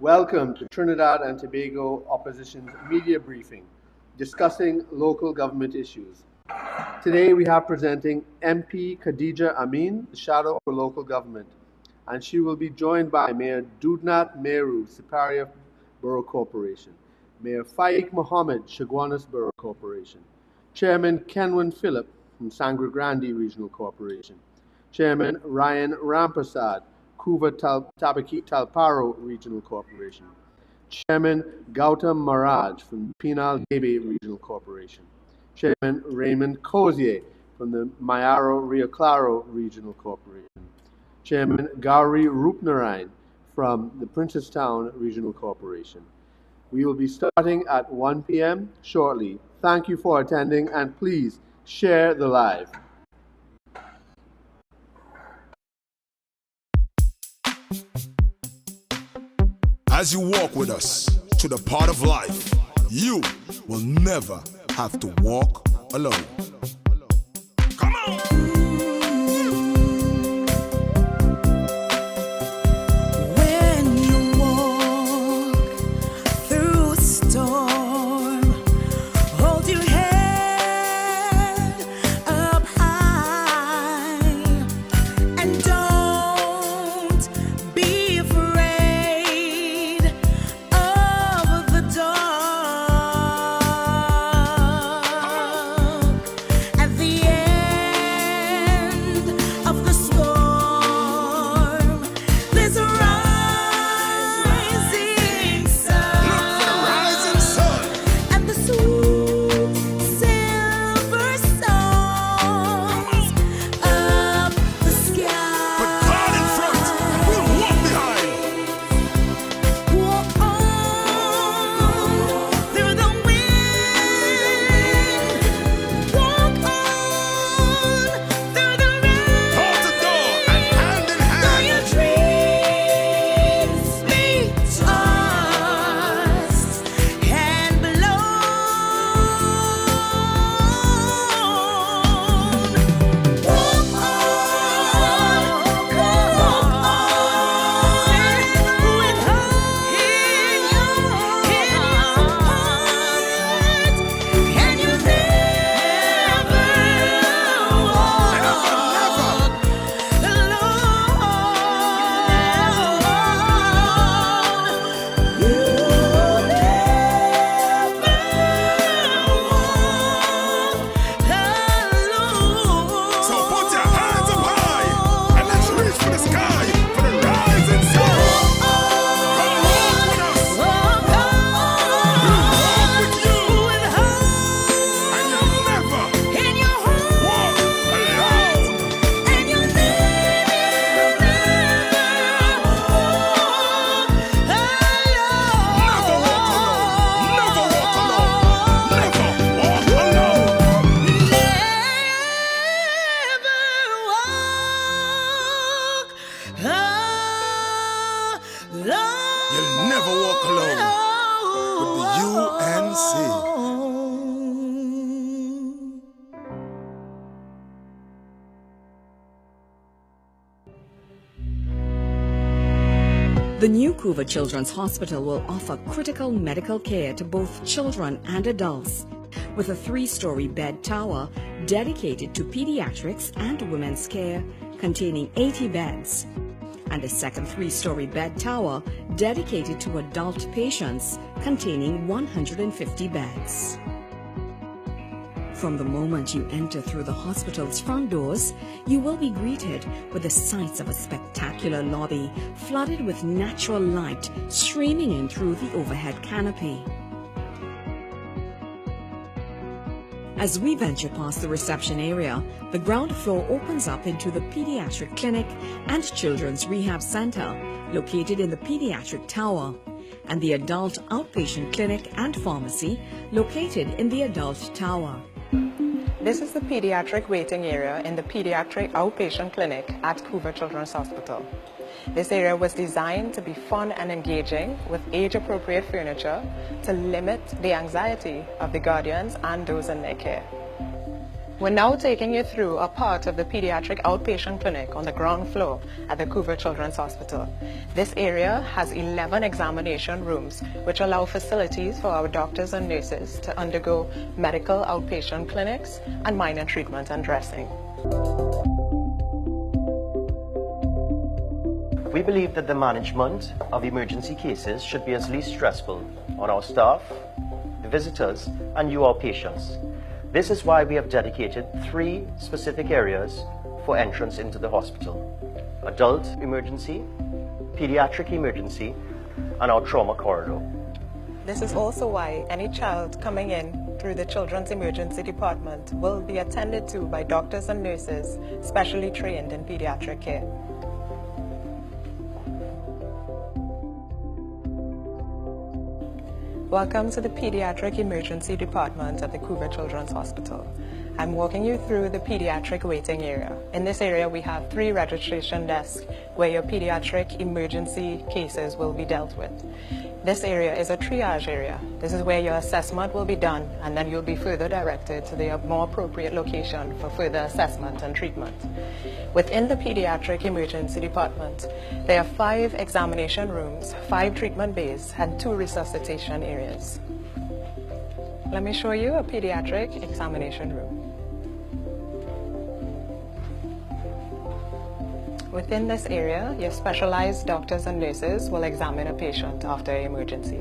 Welcome to Trinidad and Tobago Opposition's media briefing, discussing local government issues. Today we have presenting MP Khadijah Ameen, the shadow of local government, and she will be joined by Mayor Doodnath Mayrhoo, Siparia Borough Corporation, Mayor Faaiq Mohammed, Chaguanas Borough Corporation, Chairman Kenwyn Phillip from Sangre Grande Regional Corporation, Chairman Ryan Rampersad, Couver Talparo Regional Corporation, Chairman Gowtam Maharaj from Penal-Debe Regional Corporation, Chairman Raymond Cozier from the Mayrhoo Rio Claro Regional Corporation, Chairman Gowrie Roopnarine from the Princestown Regional Corporation. We will be starting at 1 p.m. shortly. Thank you for attending, and please share the live. As you walk with us to the part of life, you will never have to walk alone. Come on! When you walk through a storm, hold your head up high and don't be afraid of the dark. At the end of the storm, there's a rising sun. Look for the rising sun. And the sweet silver songs of the sky. Put God in front, and we'll walk behind. Walk on through the wind. Walk on through the rain. Door to door and hand in Though hand. your dreams be tossed and blown, walk on, with hope in your heart, and you'll never walk So put your hands up high and let's reach for the sky for the rising sun. Come walk with us. We'll walk with you. And you'll never walk alone. Never walk alone. Never walk alone. Never walk alone. You'll never walk alone with the UNC. The new Couver Children's Hospital will offer critical medical care to both children and adults, with a 3-story bed tower dedicated to pediatrics and women's care containing 80 beds, and a second 3-story bed tower dedicated to adult patients containing 150 beds. From the moment you enter through the hospital's front doors, you will be greeted with the sights of a spectacular lobby flooded with natural light streaming in through the overhead canopy. As we venture past the reception area, the ground floor opens up into the pediatric clinic and children's rehab center located in the pediatric tower, and the adult outpatient clinic and pharmacy located in the adult tower. This is the pediatric waiting area in the pediatric outpatient clinic at Couver Children's Hospital. This area was designed to be fun and engaging with age-appropriate furniture to limit the anxiety of the guardians and those in their care. We're now taking you through a part of the pediatric outpatient clinic on the ground floor at the Couver Children's Hospital. This area has 11 examination rooms, which allow facilities for our doctors and nurses to undergo medical outpatient clinics and minor treatment and dressing. We believe that the management of emergency cases should be as least stressful on our staff, the visitors, and you, our patients. This is why we have dedicated 3 specific areas for entrance into the hospital: adult emergency, pediatric emergency, and our trauma corridor. This is also why any child coming in through the Children's Emergency Department will be attended to by doctors and nurses specially trained in pediatric care. Welcome to the Pediatric Emergency Department at the Couver Children's Hospital. I'm walking you through the pediatric waiting area. In this area, we have 3 registration desks where your pediatric emergency cases will be dealt with. This area is a triage area. This is where your assessment will be done, and then you'll be further directed to the more appropriate location for further assessment and treatment. Within the Pediatric Emergency Department, there are 5 examination rooms, 5 treatment bays, and 2 resuscitation areas. Let me show you a pediatric examination room. Within this area, your specialized doctors and nurses will examine a patient after an emergency.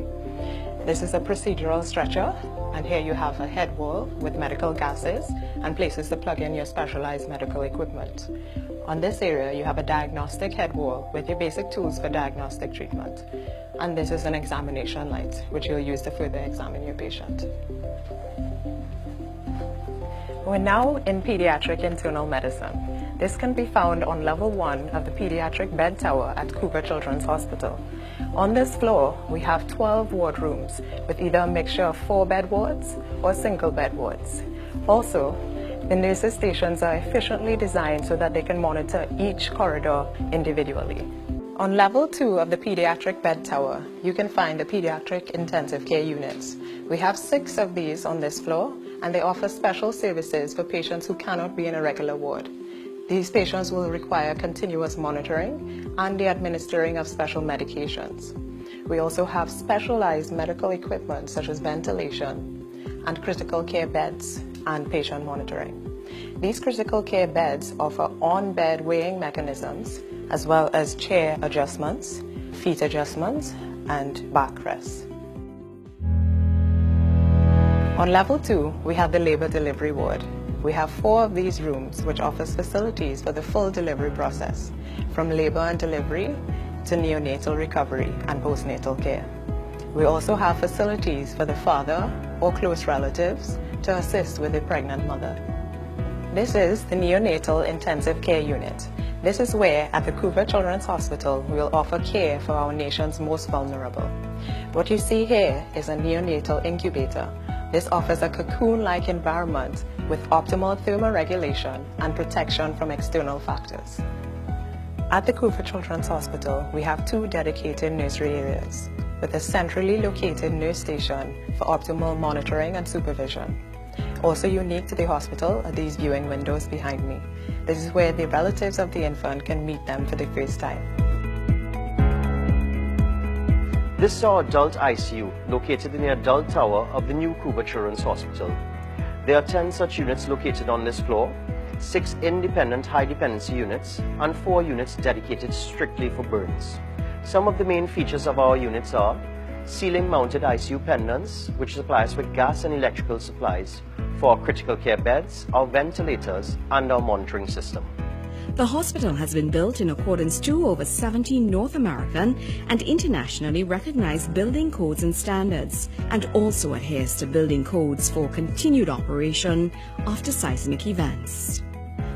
This is a procedural stretcher, and here you have a head wall with medical gases and places to plug in your specialized medical equipment. On this area, you have a diagnostic head wall with your basic tools for diagnostic treatment. And this is an examination light, which you'll use to further examine your patient. We're now in pediatric internal medicine. This can be found on level 1 of the pediatric bed tower at Couver Children's Hospital. On this floor, we have 12 ward rooms with either a mixture of 4-bed wards or single-bed wards. Also, the nurses' stations are efficiently designed so that they can monitor each corridor individually. On level 2 of the pediatric bed tower, you can find the pediatric intensive care units. We have 6 of these on this floor, and they offer special services for patients who cannot be in a regular ward. These patients will require continuous monitoring and the administering of special medications. We also have specialized medical equipment such as ventilation and critical care beds and patient monitoring. These critical care beds offer on-bed weighing mechanisms as well as chair adjustments, feet adjustments, and backrests. On level 2, we have the labor delivery ward. We have 4 of these rooms which offers facilities for the full delivery process, from labor and delivery to neonatal recovery and postnatal care. We also have facilities for the father or close relatives to assist with the pregnant mother. This is the neonatal intensive care unit. This is where, at the Couver Children's Hospital, we will offer care for our nation's most vulnerable. What you see here is a neonatal incubator. This offers a cocoon-like environment with optimal thermoregulation and protection from external factors. At the Couver Children's Hospital, we have 2 dedicated nursery areas with a centrally located nurse station for optimal monitoring and supervision. Also unique to the hospital are these viewing windows behind me. This is where the relatives of the infant can meet them for the first time. This is our adult ICU, located in the adult tower of the new Couver Children's Hospital. There are 10 such units located on this floor, 6 independent high-dependency units, and 4 units dedicated strictly for burns. Some of the main features of our units are ceiling-mounted ICU pendants, which supply us with gas and electrical supplies for our critical care beds, our ventilators, and our monitoring system. The hospital has been built in accordance to over 70 North American and internationally recognized building codes and standards, and also adheres to building codes for continued operation after seismic events.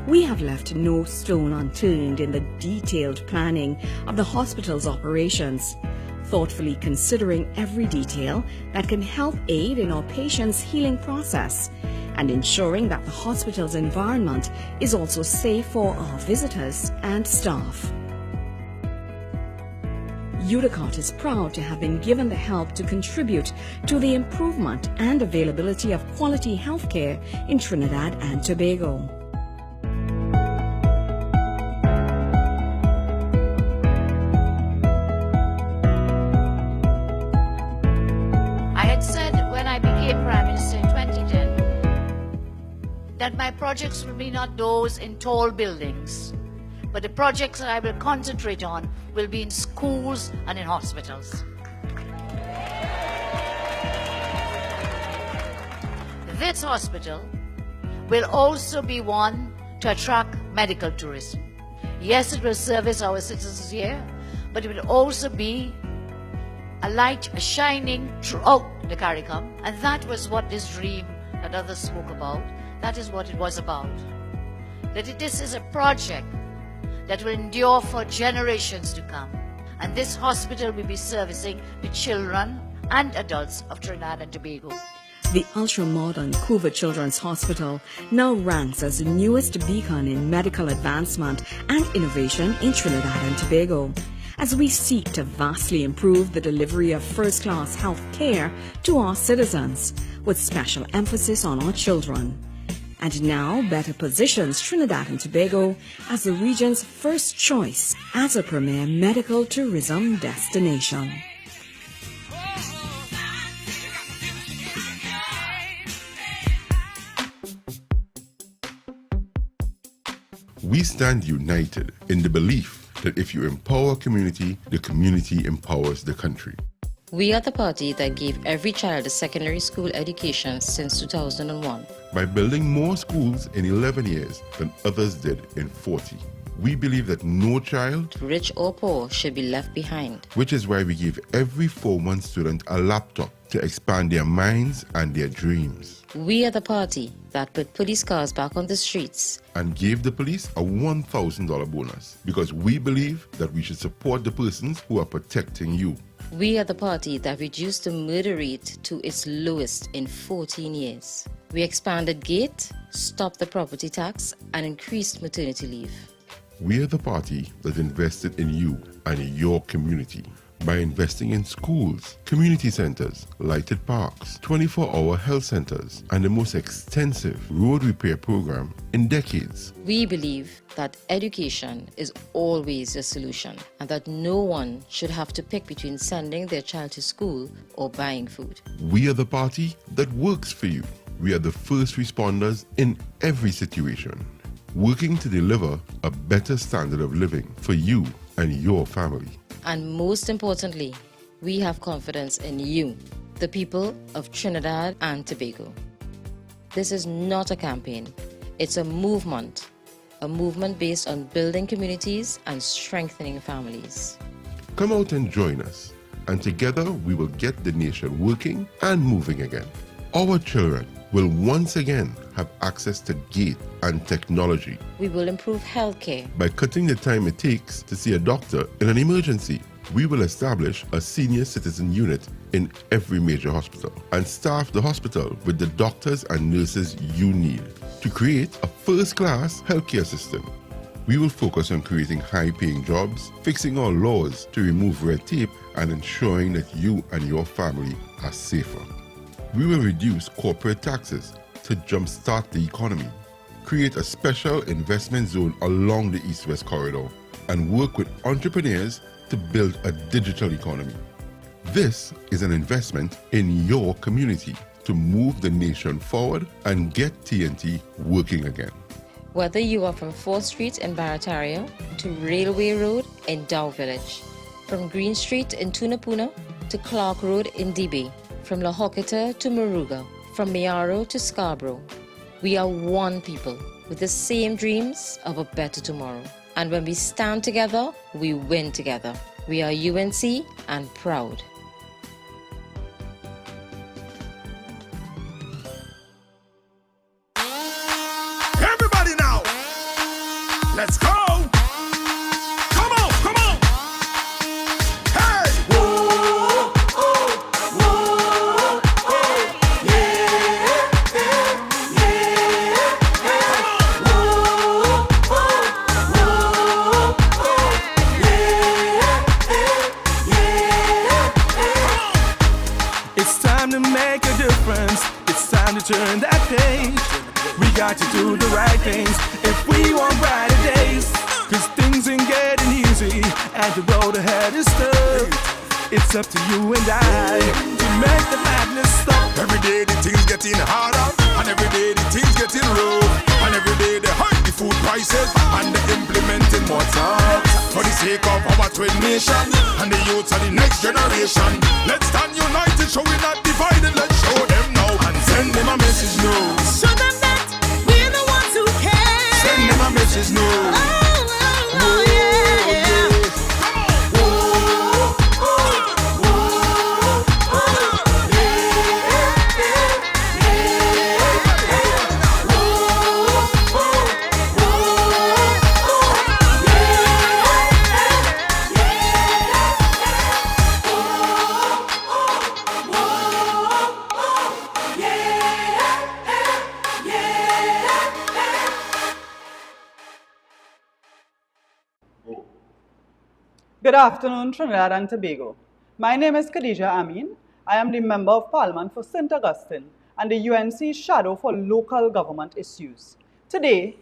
We have left no stone unturned in the detailed planning of the hospital's operations, thoughtfully considering every detail that can help aid in our patients' healing process and ensuring that the hospital's environment is also safe for our visitors and staff. Udicott is proud to have been given the help to contribute to the improvement and availability of quality healthcare in Trinidad and Tobago. I had said when I became Prime Minister in 2010 that my projects will be not those in tall buildings, but the projects that I will concentrate on will be in schools and in hospitals. This hospital will also be one to attract medical tourism. Yes, it will service our citizens here, but it will also be a light shining throughout the CARICOM, and that was what this dream that others spoke about, that is what it was about. This is a project that will endure for generations to come. And this hospital will be servicing the children and adults of Trinidad and Tobago. The ultra-modern Couver Children's Hospital now ranks as the newest beacon in medical advancement and innovation in Trinidad and Tobago, as we seek to vastly improve the delivery of first-class health care to our citizens, with special emphasis on our children. And now better positions Trinidad and Tobago as the region's first choice as a premier medical tourism destination. We stand united in the belief that if you empower a community, the community empowers the country. We are the party that gave every child a secondary school education since 2001. By building more schools in 11 years than others did in 40. We believe that no child, Rich or poor, should be left behind. which is why we give every 4-month student a laptop to expand their minds and their dreams. We are the party that put police cars back on the streets. And gave the police a $1,000 bonus because we believe that we should support the persons who are protecting you. We are the party that reduced the murder rate to its lowest in 14 years. We expanded GATE, stopped the property tax, and increased maternity leave. We are the party that invested in you and in your community by investing in schools, community centers, lighted parks, 24-hour health centers, and the most extensive road repair program in decades. We believe that education is always a solution and that no one should have to pick between sending their child to school or buying food. We are the party that works for you. We are the first responders in every situation, working to deliver a better standard of living for you and your family. And most importantly, we have confidence in you, the people of Trinidad and Tobago. This is not a campaign, it's a movement based on building communities and strengthening families. Come out and join us, and together we will get the nation working and moving again. Our children will once again have access to GATE and technology. We will improve healthcare. By cutting the time it takes to see a doctor in an emergency, we will establish a senior citizen unit in every major hospital and staff the hospital with the doctors and nurses you need to create a first-class healthcare system. We will focus on creating high-paying jobs, fixing our laws to remove red tape, and ensuring that you and your family are safer. We will reduce corporate taxes to jumpstart the economy, create a special investment zone along the East-West corridor, and work with entrepreneurs to build a digital economy. This is an investment in your community to move the nation forward and get TNT working again. Whether you are from 4th Street in Barataria to Railway Road in Dow Village, from Green Street in Tunapuna to Clark Road in Debe, from La Hokita to Moruga, from Mayrhoo to Scarborough, we are one people with the same dreams of a better tomorrow. And when we stand together, we win together. We are UNC and proud. Everybody now, let's go! Come on, come on! Hey! Whoa, oh, whoa, oh, yeah, yeah, yeah. Whoa, oh, whoa, oh, yeah, yeah, yeah. to make a difference. It's time to turn that page. We got to do the right things if we want brighter days. Cause things ain't getting easy and the road ahead is tough. It's up to you and I to make the madness stop. Every day the things getting harder, and every day the things getting rough, and every day they hike the food prices and they implementing more tax for the sake of our twin nation and the youths of the next generation. Let's stand united, show we not divided. Let's show them now and send them a message now. Show them that we're the ones who care. Send them a message now. Oh, yeah, yeah. Good afternoon, Trinidad and Tobago. My name is Khadijah Ameen. I am the Member of Parliament for St. Augustine and the UNC Shadow for Local Government Issues. Today,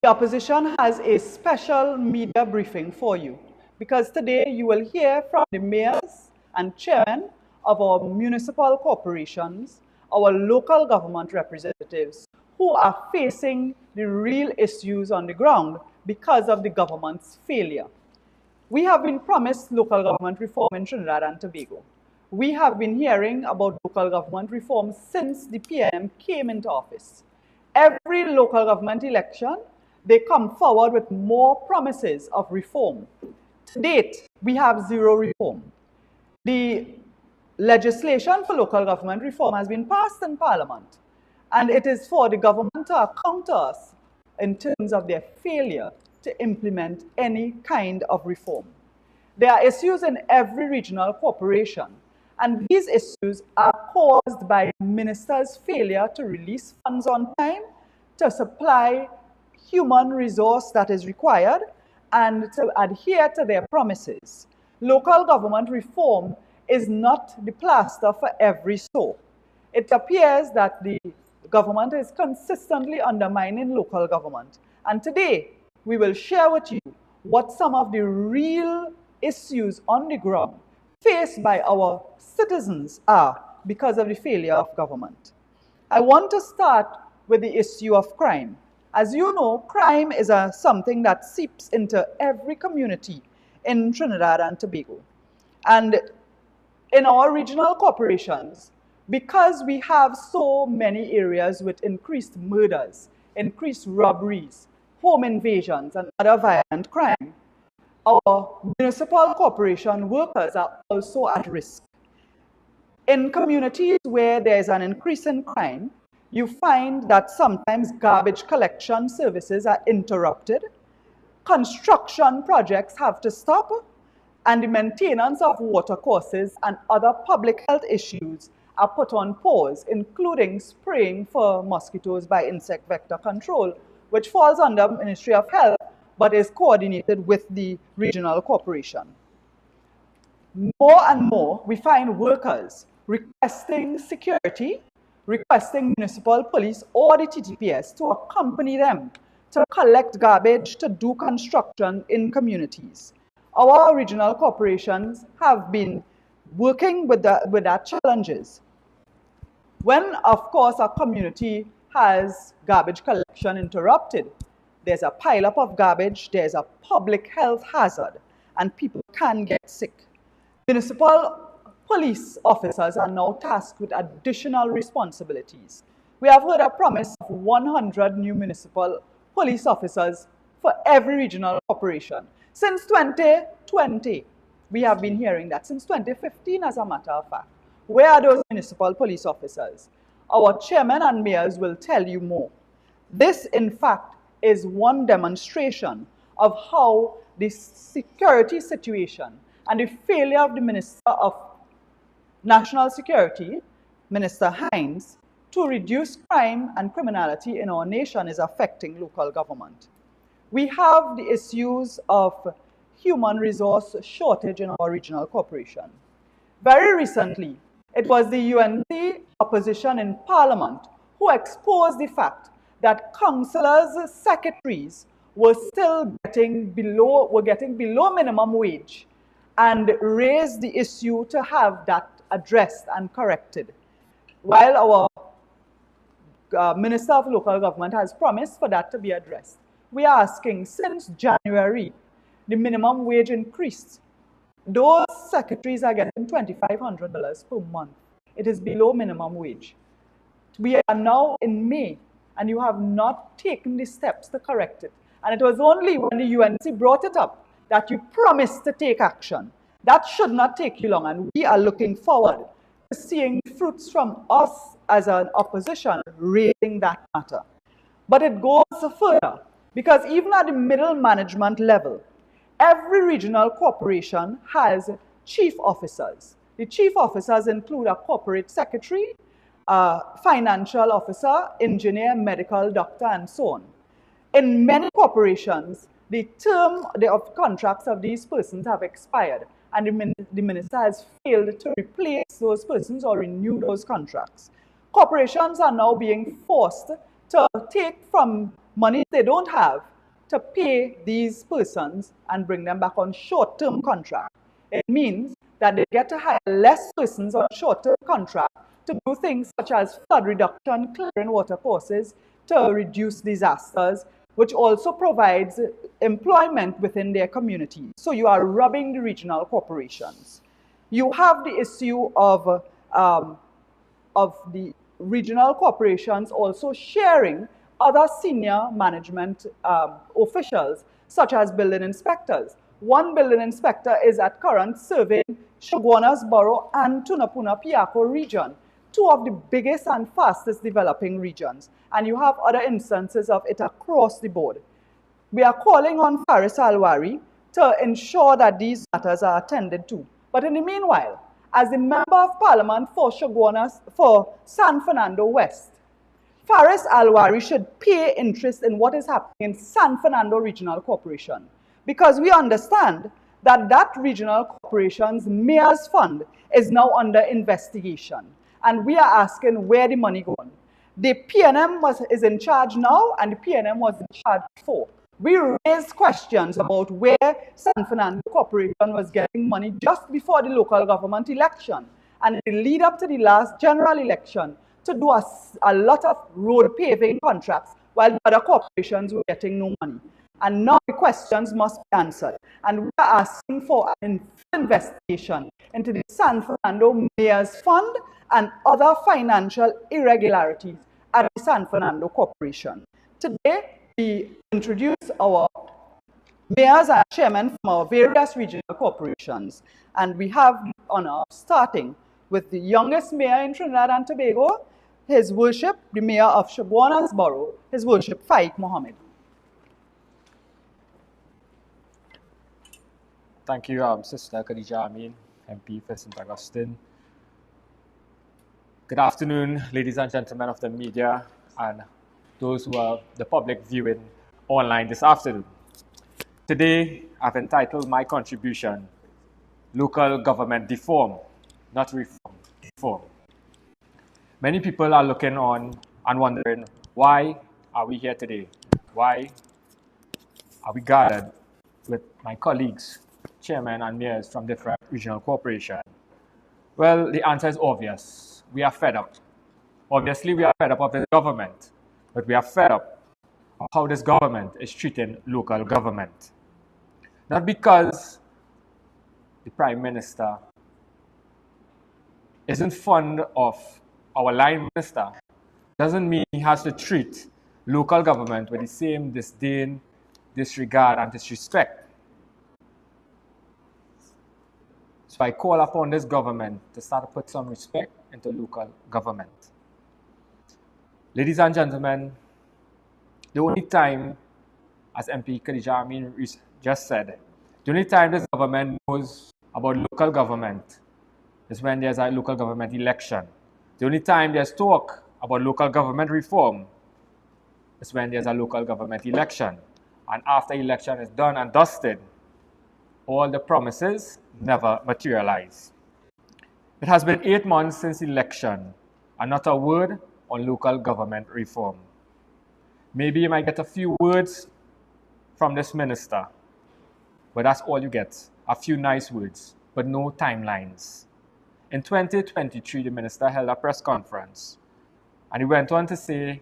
the opposition has a special media briefing for you because today you will hear from the mayors and chairmen of our municipal corporations, our local government representatives who are facing the real issues on the ground because of the government's failure. We have been promised local government reform in Trinidad and Tobago. We have been hearing about local government reform since the PM came into office. Every local government election, they come forward with more promises of reform. To date, we have zero reform. The legislation for local government reform has been passed in Parliament, and it is for the government to account us in terms of their failure to implement any kind of reform. There are issues in every regional corporation, and these issues are caused by ministers' failure to release funds on time, to supply human resource that is required, and to adhere to their promises. Local government reform is not the plaster for every sore. It appears that the government is consistently undermining local government, and today, we will share with you what some of the real issues on the ground faced by our citizens are because of the failure of government. I want to start with the issue of crime. As you know, crime is something that seeps into every community in Trinidad and Tobago. And in our regional corporations, because we have so many areas with increased murders, increased robberies, home invasions, and other violent crime, our municipal corporation workers are also at risk. In communities where there is an increase in crime, you find that sometimes garbage collection services are interrupted, construction projects have to stop, and the maintenance of watercourses and other public health issues are put on pause, including spraying for mosquitoes by insect vector control, which falls under Ministry of Health, but is coordinated with the regional corporation. More and more, we find workers requesting security, requesting municipal police or the TTPS to accompany them to collect garbage, to do construction in communities. Our regional corporations have been working with that challenges. When, of course, a community has garbage collection interrupted, there's a pileup of garbage, there's a public health hazard, and people can get sick. Municipal police officers are now tasked with additional responsibilities. We have heard a promise of 100 new municipal police officers for every regional corporation. Since 2020, we have been hearing that. Since 2015, as a matter of fact. Where are those municipal police officers? Our chairmen and mayors will tell you more. This, in fact, is one demonstration of how the security situation and the failure of the Minister of National Security, Minister Hines, to reduce crime and criminality in our nation is affecting local government. We have the issues of human resource shortage in our regional corporation. Very recently, It was the UNC opposition in Parliament who exposed the fact that councillors' secretaries were still getting below minimum wage, and raised the issue to have that addressed and corrected. While our Minister of Local Government has promised for that to be addressed, we are asking, since January, the minimum wage increased. Those secretaries are getting $2,500 per month. It is below minimum wage. We are now in May, and you have not taken the steps to correct it. And it was only when the UNC brought it up that you promised to take action. That should not take you long, and we are looking forward to seeing fruits from us as an opposition raising that matter. But it goes further, because even at the middle management level, every regional corporation has chief officers. The chief officers include a corporate secretary, a financial officer, engineer, medical, doctor, and so on. In many corporations, the term of contracts of these persons have expired, and the minister has failed to replace those persons or renew those contracts. Corporations are now being forced to take from money they don't have to pay these persons and bring them back on short-term contract. It means that they get to hire less persons on short-term contract to do things such as flood reduction, clearing water courses, to reduce disasters, which also provides employment within their communities. So you are robbing the regional corporations. You have the issue of the regional corporations also sharing other senior management officials, such as building inspectors. One building inspector is at current serving Shoguanas Borough and Tunapuna Piako region, two of the biggest and fastest developing regions. And you have other instances of it across the board. We are calling on Faris Alwari to ensure that these matters are attended to. But in the meanwhile, as the Member of Parliament for San Fernando West, Faris Alwari should pay interest in what is happening in San Fernando Regional Corporation, because we understand that that regional corporation's mayor's fund is now under investigation, and we are asking where the money going. The PNM is in charge now, and the PNM was in charge before. We raised questions about where San Fernando Corporation was getting money just before the local government election, and in the lead up to the last general election, to do a lot of road paving contracts, while the other corporations were getting no money. And now the questions must be answered. And we are asking for an investigation into the San Fernando Mayor's Fund and other financial irregularities at the San Fernando Corporation. Today, we introduce our mayors and chairmen from our various regional corporations. And we have the honor of starting with the youngest mayor in Trinidad and Tobago, His Worship, the Mayor of Shoguanas Borough, His Worship Faaiq Mohammed. Thank you, Sister Khadijah Ameen, MP for St. Augustine. Good afternoon, ladies and gentlemen of the media and those who are the public viewing online this afternoon. Today, I've entitled my contribution, Local Government Deform, not Reform, Deform. Many people are looking on and wondering, why are we here today? Why are we gathered with my colleagues, chairmen and mayors from different regional corporations? Well, the answer is obvious. We are fed up. Obviously, we are fed up of the government, but we are fed up of how this government is treating local government. Not because the Prime Minister isn't fond of our line minister, doesn't mean he has to treat local government with the same disdain, disregard, and disrespect. So I call upon this government to start to put some respect into local government. Ladies and gentlemen, the only time, as MP Khadijah Ameen just said, the only time this government knows about local government is when there's a local government election. The only time there's talk about local government reform is when there's a local government election. And after election is done and dusted, all the promises never materialize. It has been 8 months since election, and not a word on local government reform. Maybe you might get a few words from this minister, but that's all you get. A few nice words, but no timelines. In 2023, the minister held a press conference, and he went on to say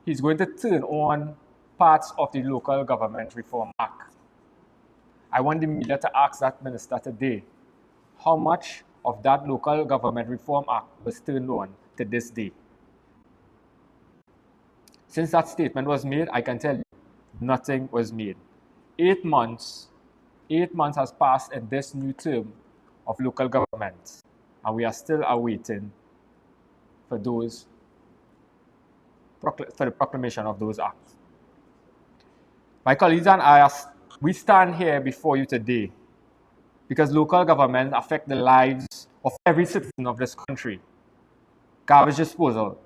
he's going to turn on parts of the Local Government Reform Act. I want the media to ask that minister today, how much of that Local Government Reform Act was turned on to this day? Since that statement was made, I can tell you, nothing was made. 8 months has passed in this new term of local government, and we are still awaiting for the proclamation of those acts. My colleagues and I, we stand here before you today because local government affect the lives of every citizen of this country. Garbage disposal,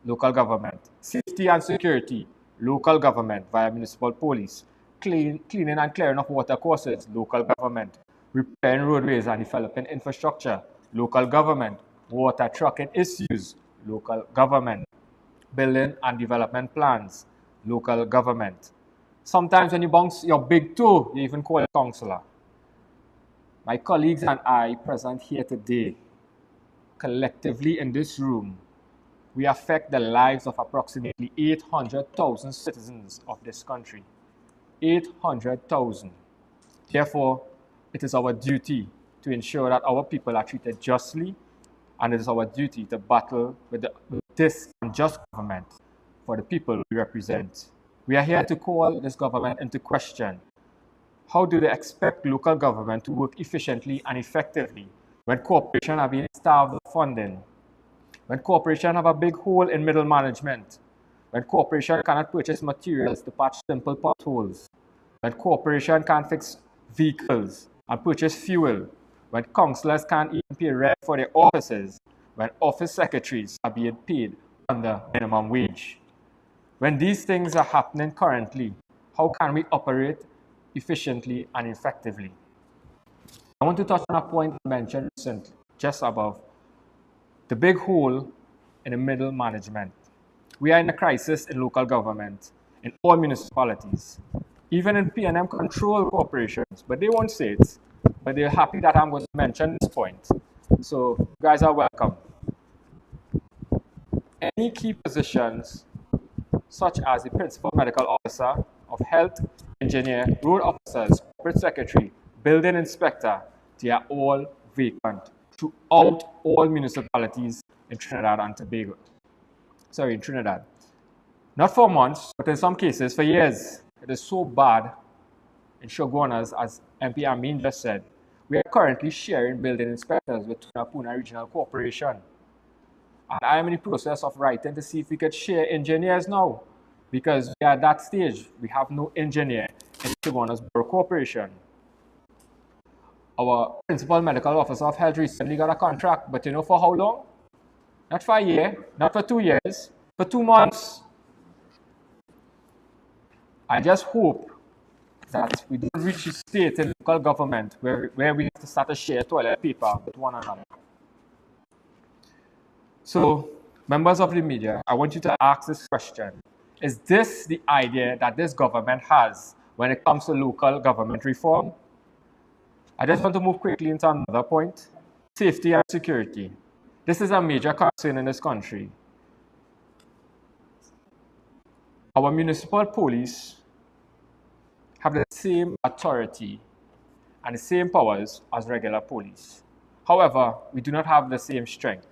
local government. Safety and security, local government via municipal police. Cleaning and clearing of water courses, local government. Repairing roadways and developing infrastructure, local government. Water trucking issues, local government. Building and development plans, local government. Sometimes when you bounce your big toe, you even call a councillor. My colleagues and I present here today, collectively in this room, we affect the lives of approximately 800,000 citizens of this country. 800,000. Therefore, it is our duty to ensure that our people are treated justly, and it is our duty to battle with this unjust government for the people we represent. We are here to call this government into question. How do they expect local government to work efficiently and effectively when corporations are being starved of funding? When corporations have a big hole in middle management? When corporations cannot purchase materials to patch simple potholes? When corporations can't fix vehicles and purchase fuel? When councillors can't even pay rent for their offices? When office secretaries are being paid under minimum wage? When these things are happening currently, how can we operate efficiently and effectively? I want to touch on a point I mentioned recently, just above, the big hole in the middle management. We are in a crisis in local government, in all municipalities, even in P&M control corporations, but they won't say it, but they're happy that I'm going to mention this point. So you guys are welcome. Any key positions, such as the principal medical officer of health, engineer, road officers, corporate secretary, building inspector, they are all vacant throughout all municipalities in Trinidad and Tobago. Sorry, in Trinidad. Not for months, but in some cases for years. It is so bad in Shogunas, as MP Ameen just said. We are currently sharing building inspectors with Tunapuna Regional Corporation. And I am in the process of writing to see if we could share engineers now, because we are at that stage. We have no engineer in Shogunas Borough Corporation. Our principal medical officer of health recently got a contract, but you know for how long? Not for a year, not for 2 years, for 2 months. I just hope that we don't reach a state in local government where we have to start to share toilet paper with one another. So, members of the media, I want you to ask this question. Is this the idea that this government has when it comes to local government reform? I just want to move quickly into another point. Safety and security. This is a major concern in this country. Our municipal police have the same authority and the same powers as regular police. However, we do not have the same strength.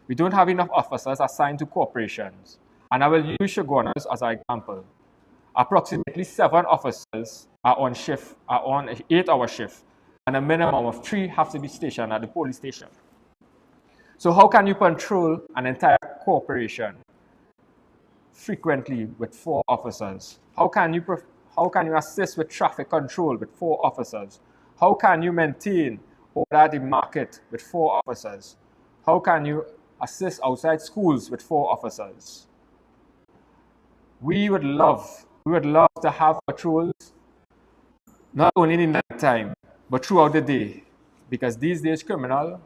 We don't have enough officers assigned to corporations. And I will use Shogunas as an example. Approximately 7 officers are on 8-hour shift, and a minimum of 3 have to be stationed at the police station. So how can you control an entire corporation frequently with 4 officers? How can you assist with traffic control with 4 officers? How can you maintain order at the market with 4 officers? How can you assist outside schools with 4 officers? We would love to have patrols not only in the night time, but throughout the day. Because these days criminals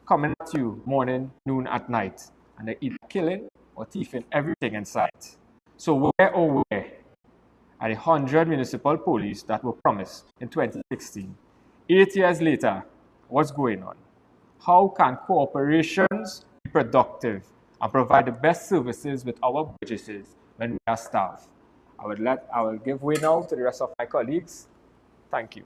coming at you morning, noon, at night, and they're either killing or thieving everything in sight. So where are the 100 municipal police that were promised in 2016? 8 years later, what's going on? How can corporations be productive and provide the best services with our budgets when we are staff? I will give way now to the rest of my colleagues. Thank you.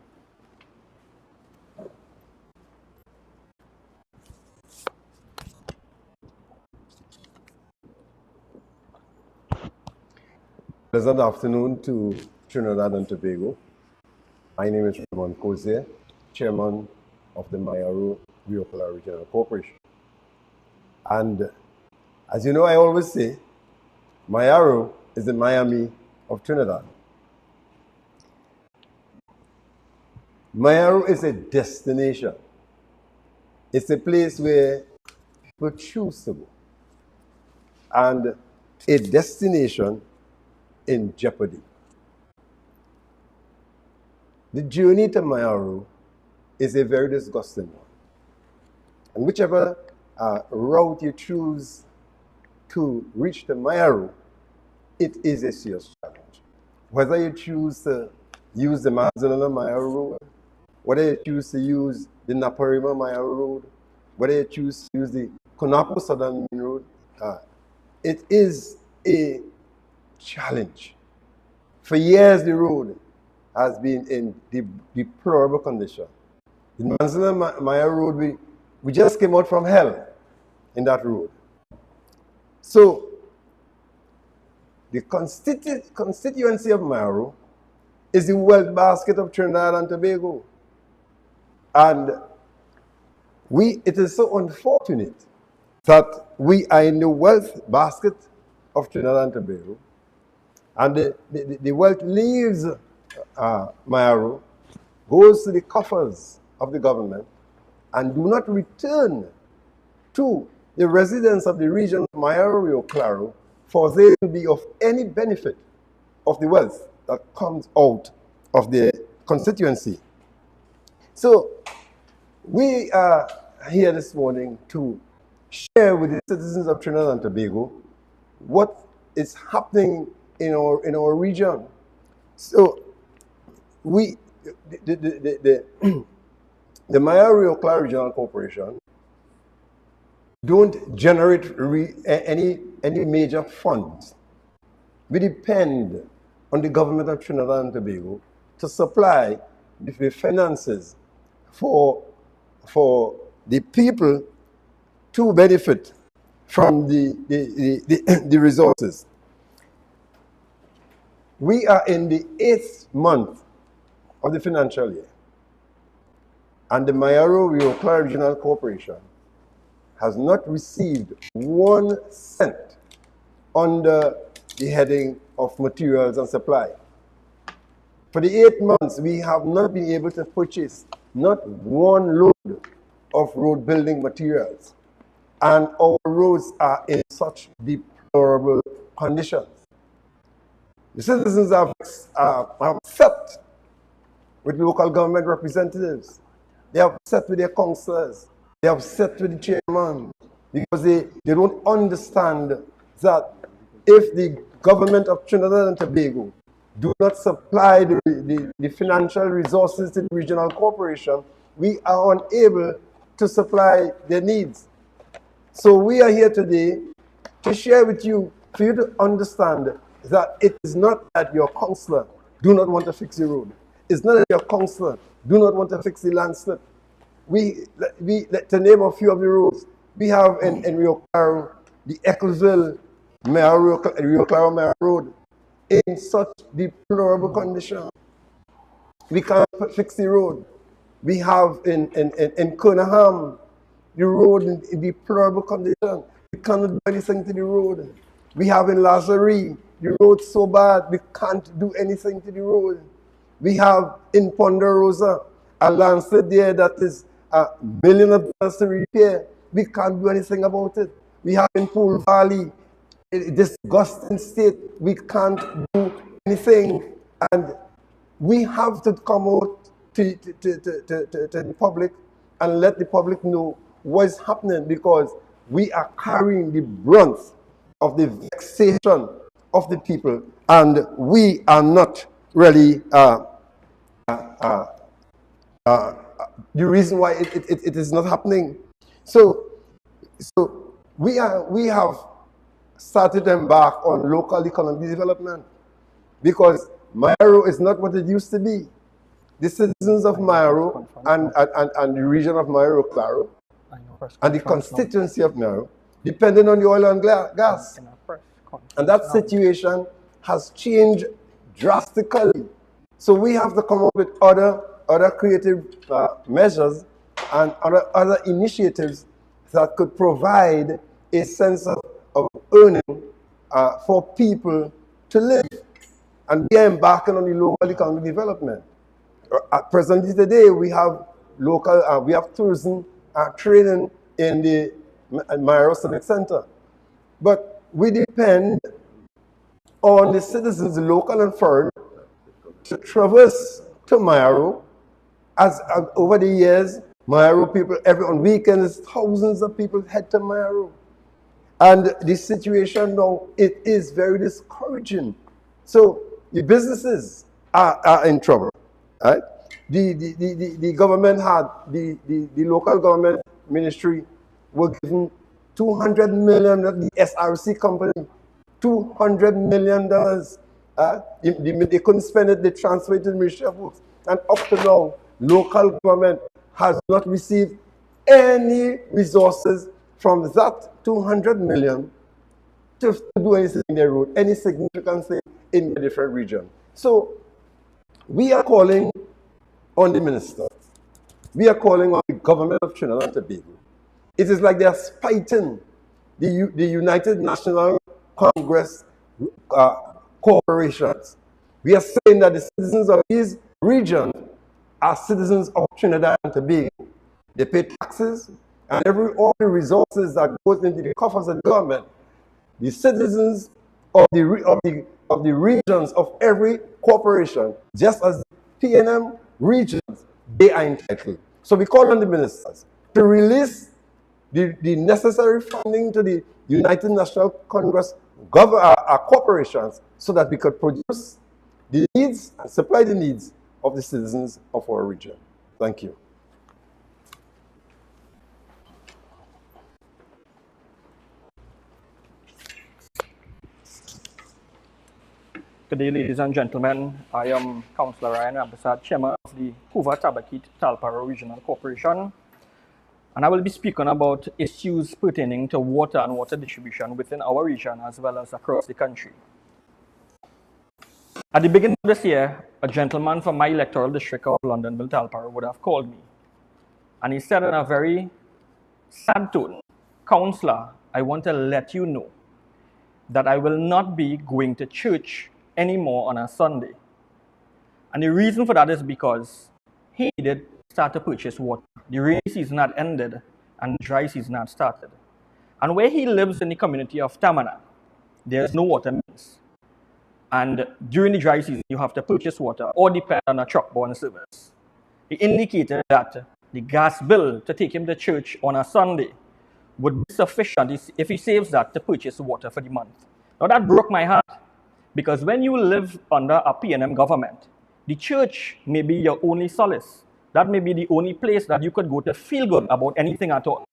Pleasant afternoon to Trinidad and Tobago. My name is Raymond Cozier, Chairman of the Mayrhoo Regional Corporation. And as you know, I always say, Mayrhoo is the Miami of Trinidad. Mayrhoo is a destination. It's a place where people choose to go. And a destination in jeopardy. The journey to Mayrhoo is a very disgusting one. And whichever route you choose to reach the Mayrhoo, it is a serious challenge. Whether you choose to use the Mazalana Mayrhoo Road, whether you choose to use the Naparima Mayrhoo Road, whether you choose to use the Konapo Southern Road, it is a challenge. For years, the road has been in deplorable condition. The Manzana Mayrhoo Road, we just came out from hell in that road. So, the constituency of Mayrhoo is the wealth basket of Trinidad and Tobago. And it is so unfortunate that we are in the wealth basket of Trinidad and Tobago, and the wealth leaves Mayrhoo, goes to the coffers of the government, and do not return to the residents of the region of Mayrhoo or Claro for they to be of any benefit of the wealth that comes out of the constituency. So we are here this morning to share with the citizens of Trinidad and Tobago what is happening in our region. So the Mayrhoo Claro Regional Corporation don't generate any major funds. We depend on the government of Trinidad and Tobago to supply the finances for the people to benefit from the resources. We are in the 8th month of the financial year, and the Mayrhoo Claro Regional Corporation has not received 1 cent under the heading of materials and supply. For the 8 months, we have not been able to purchase not 1 load of road building materials. And our roads are in such deplorable conditions. The citizens are upset with local government representatives. They are upset with their councillors. They are upset with the chairman because they don't understand that if the government of Trinidad and Tobago do not supply the financial resources to the regional corporation, we are unable to supply their needs. So we are here today to share with you, for you to understand that it is not that your councillor do not want to fix the road. It's not that your councillor do not want to fix the landslip. To name a few of the roads, we have in Rio Claro, the Ecclesville, Rio Claro Mayrhoo Road, in such deplorable condition. We can't fix the road. We have in Cunningham, the road in deplorable condition. We cannot do anything to the road. We have in Lazare, the road so bad, we can't do anything to the road. We have in Ponderosa, a landslip there that is $1 million to repair. We can't do anything about it. We have in Pool Valley, a disgusting state. We can't do anything. And we have to come out to the public and let the public know what's happening because we are carrying the brunt of the vexation of the people, and we are not really the reason why it is not happening. So we have started to embark on local economic development because Mayrhoo is not what it used to be. The citizens of Mayrhoo and the region of Mayrhoo, and the constituency of Mayrhoo, depending on the oil and gas. And that situation has changed drastically. So we have to come up with other creative measures and other initiatives that could provide a sense of earning for people to live. And we are embarking on the local economic development. Presently today, we have we have tourism training in the Mayrhoo Civic Center. But we depend on the citizens, local and foreign, to traverse to Mayrhoo. As over the years, Mayrhoo people, on weekends, thousands of people head to Mayrhoo. And the situation now, it is very discouraging. So the businesses are in trouble, right? The government had, the local government ministry were given $200 million, the SRC company, $200 million. They couldn't spend it, they transferred it to the Ministry of Works. And up to now, local government has not received any resources from that $200 million to do anything in their road, any significant thing in the different region. So we are calling on the ministers. We are calling on the government of Trinidad and Tobago. It is like they are spiting the United National Congress corporations. We are saying that the citizens of these regions are citizens of Trinidad and Tobago. They pay taxes, and all the resources that goes into the coffers of the government, the citizens of the regions of every corporation, just as the PNM regions, they are entitled. So we call on the ministers to release the necessary funding to the United National Congress corporations so that we could produce the needs and supply the needs of the citizens of our region. Thank you. Good day, ladies and gentlemen. I am Councillor Ryan Rampersad, Chairman of the Couver Tabakit Talparo Regional Corporation, and I will be speaking about issues pertaining to water and water distribution within our region as well as across the country. At the beginning of this year, a gentleman from my electoral district of Londonville Talparo would have called me, and he said in a very sad tone, "Councillor, I want to let you know that I will not be going to church anymore on a Sunday." And the reason for that is because he did start to purchase water. The rainy season had ended and the dry season had started. And where he lives in the community of Tamana, there's no water mains. And during the dry season, you have to purchase water or depend on a truck-borne service. He indicated that the gas bill to take him to church on a Sunday would be sufficient if he saves that to purchase water for the month. Now that broke my heart, because when you live under a PNM government, the church may be your only solace. That may be the only place that you could go to feel good about anything at all.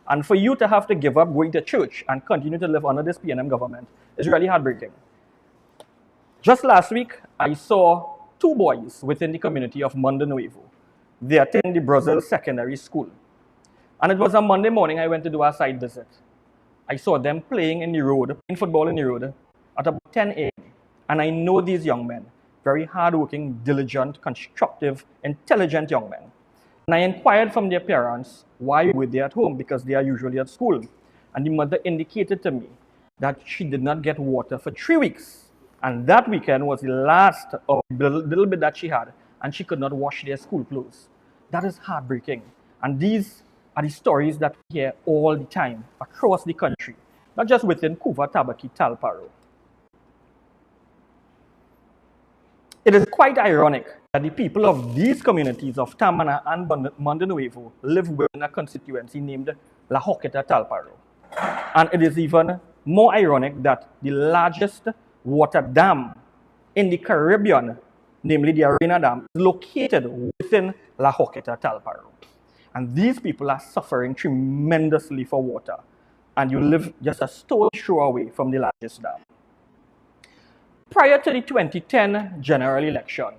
And for you to have to give up going to church and continue to live under this PNM government is really heartbreaking. Just last week, I saw two boys within the community of Mundo Nuevo. They attend the Brazil Secondary School. And it was a Monday morning I went to do a site visit. I saw them playing in the road, playing football in the road at about 10 a.m. And I know these young men, very hardworking, diligent, constructive, intelligent young men. And I inquired from their parents why were they at home, because they are usually at school. And the mother indicated to me that she did not get water for 3 weeks. And that weekend was the last of the little bit that she had, and she could not wash their school clothes. That is heartbreaking. And these are the stories that we hear all the time across the country, not just within Couver, Tabakit, Talparo. It is quite ironic that the people of these communities of Tamana and Mondo Nuevo live within a constituency named La Hoqueta Talparo. And it is even more ironic that the largest water dam in the Caribbean, namely the Arena Dam, is located within La Hoqueta Talparo. And these people are suffering tremendously for water. And you live just a stone's throw away from the largest dam. Prior to the 2010 general election,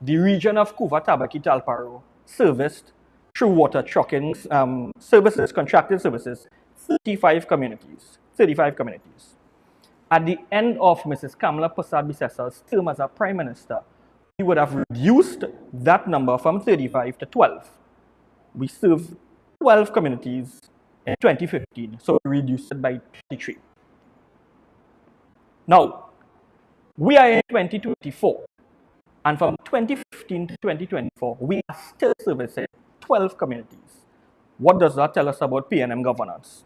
the region of Couver Tabaki Talparo serviced, through water trucking services, contracted services, 35 communities. At the end of Mrs. Kamala Persad-Bissesa's term as a Prime Minister, we would have reduced that number from 35 to 12. We served 12 communities in 2015, so we reduced it by 23. Now, we are in 2024, and from 2015 to 2024, we are still servicing 12 communities. What does that tell us about PNM governance?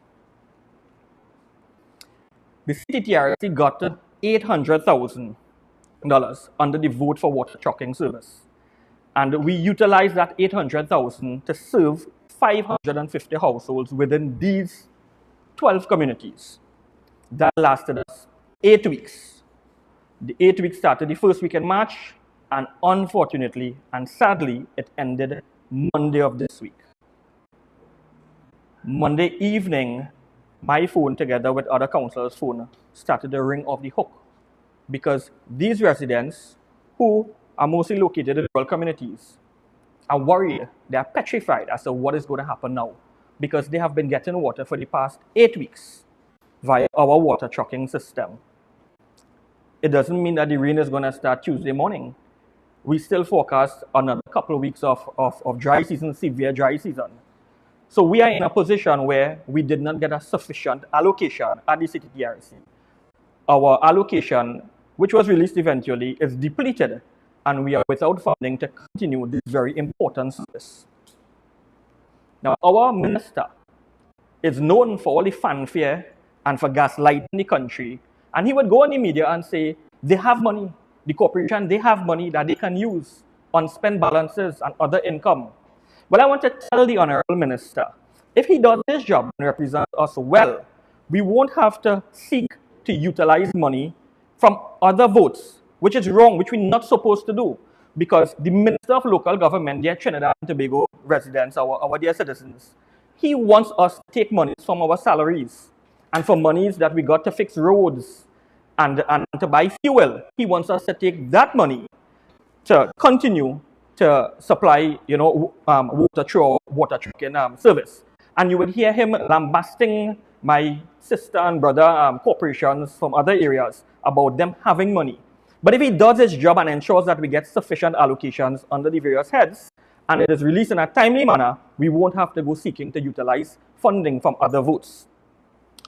The CTTRC got $800,000 under the Vote for Water Trucking service. And we utilized that $800,000 to serve 550 households within these 12 communities. That lasted us 8 weeks. The 8 weeks started the first week in March, and unfortunately and sadly, it ended Monday of this week. Monday evening, my phone, together with other councillors' phone, started to ring off the hook, because these residents, who are mostly located in rural communities, are worried. They are petrified as to what is going to happen now, because they have been getting water for the past 8 weeks via our water trucking system. It doesn't mean that the rain is going to start Tuesday morning. We still forecast another couple of weeks of dry season, severe dry season. So we are in a position where we did not get a sufficient allocation at the CTTRC. Our allocation, which was released eventually, is depleted, and we are without funding to continue this very important service. Now, our minister is known for all the fanfare and for gaslighting the country, and he would go on the media and say, they have money, the corporation, they have money that they can use on spend balances and other income. Well, I want to tell the Honorable Minister, if he does his job and represents us well, we won't have to seek to utilize money from other votes, which is wrong, which we're not supposed to do, because the Minister of Local Government, dear Trinidad and Tobago residents, our dear citizens, he wants us to take money from our salaries and for monies that we got to fix roads and to buy fuel. He wants us to take that money to continue to supply, water through our water trucking service. And you would hear him lambasting my sister and brother corporations from other areas about them having money. But if he does his job and ensures that we get sufficient allocations under the various heads, and it is released in a timely manner, we won't have to go seeking to utilize funding from other votes.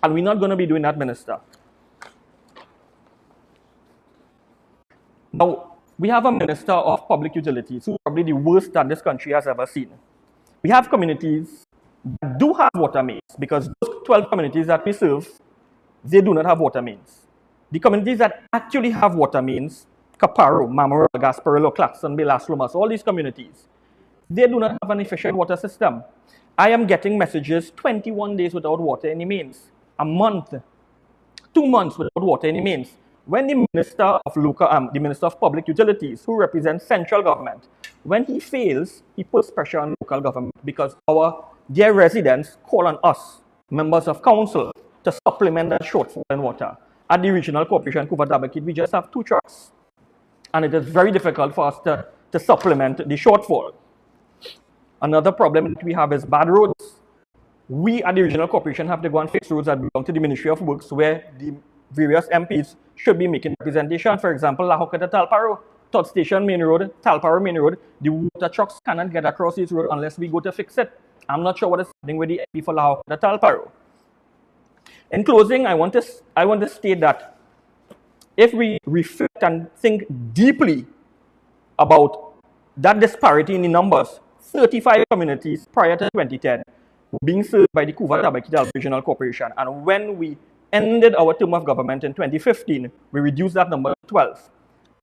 And we're not going to be doing that, Minister. Now, we have a Minister of Public Utilities who is probably the worst that this country has ever seen. We have communities that do have water mains, because those 12 communities that we serve, they do not have water mains. The communities that actually have water mains, Caparo, Mamoro, Gasparillo, Claxon, Bay, Las Lomas, all these communities, they do not have an efficient water system. I am getting messages 21 days without water in the mains, a month, 2 months without water in the mains. When the Minister of Public Utilities, who represents central government, when he fails, he puts pressure on local government, because our dear residents call on us, members of council, to supplement that shortfall in water. At the regional corporation, Couver Tabakit, we just have 2 trucks, and it is very difficult for us to supplement the shortfall. Another problem that we have is bad roads. We at the regional corporation have to go and fix roads that belong to the Ministry of Works, where the various MPs should be making representation. For example, La Hoqueta Talparo, Third Station Main Road, Talparo Main Road, the water trucks cannot get across this road unless we go to fix it. I'm not sure what is happening with the MP for La Hoqueta Talparo. In closing, I want to state that if we reflect and think deeply about that disparity in the numbers, 35 communities prior to 2010 were being served by the Couver Tabakit Regional Corporation, and when we ended our term of government in 2015, we reduced that number to 12.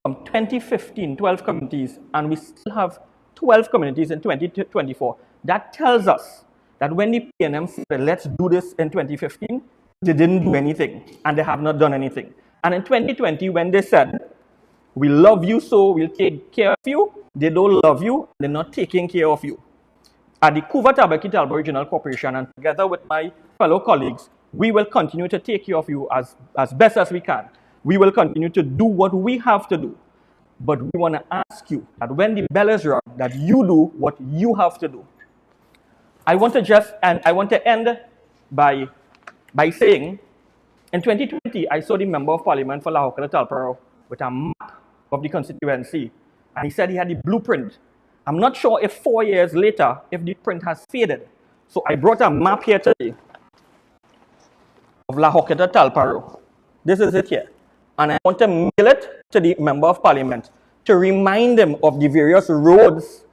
from 2015, 12 communities, and we still have 12 communities in 2024. That tells us that when the PNM said, let's do this in 2015, they didn't do anything, and they have not done anything. And in 2020, when they said, we love you, so we'll take care of you, they don't love you, they're not taking care of you. At the Couver Talbot Regional Corporation, and together with my fellow colleagues, we will continue to take care of you as best as we can. We will continue to do what we have to do. But we want to ask you that when the bell is rung, that you do what you have to do. I want to end by saying, in 2020, I saw the Member of Parliament for La Hocketa Talparo with a map of the constituency, and he said he had the blueprint. I'm not sure if 4 years later, if the print has faded. So I brought a map here today of La Hocketa Talparo. This is it here. And I want to mail it to the Member of Parliament to remind them of the various roads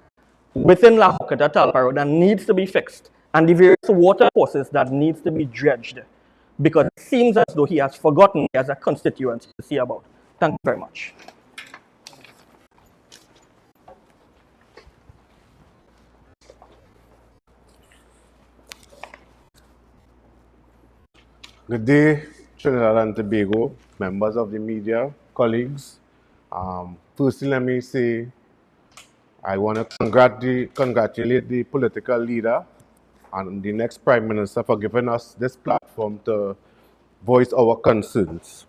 within La Hocketa Talparo that needs to be fixed and the various water courses that needs to be dredged, because it seems as though he has forgotten as a constituency to see about. Thank you very much. Good day, Trinidad and Tobago, members of the media, colleagues. Firstly, let me say I want to congratulate the political leader and the next Prime Minister for giving us this platform to voice our concerns.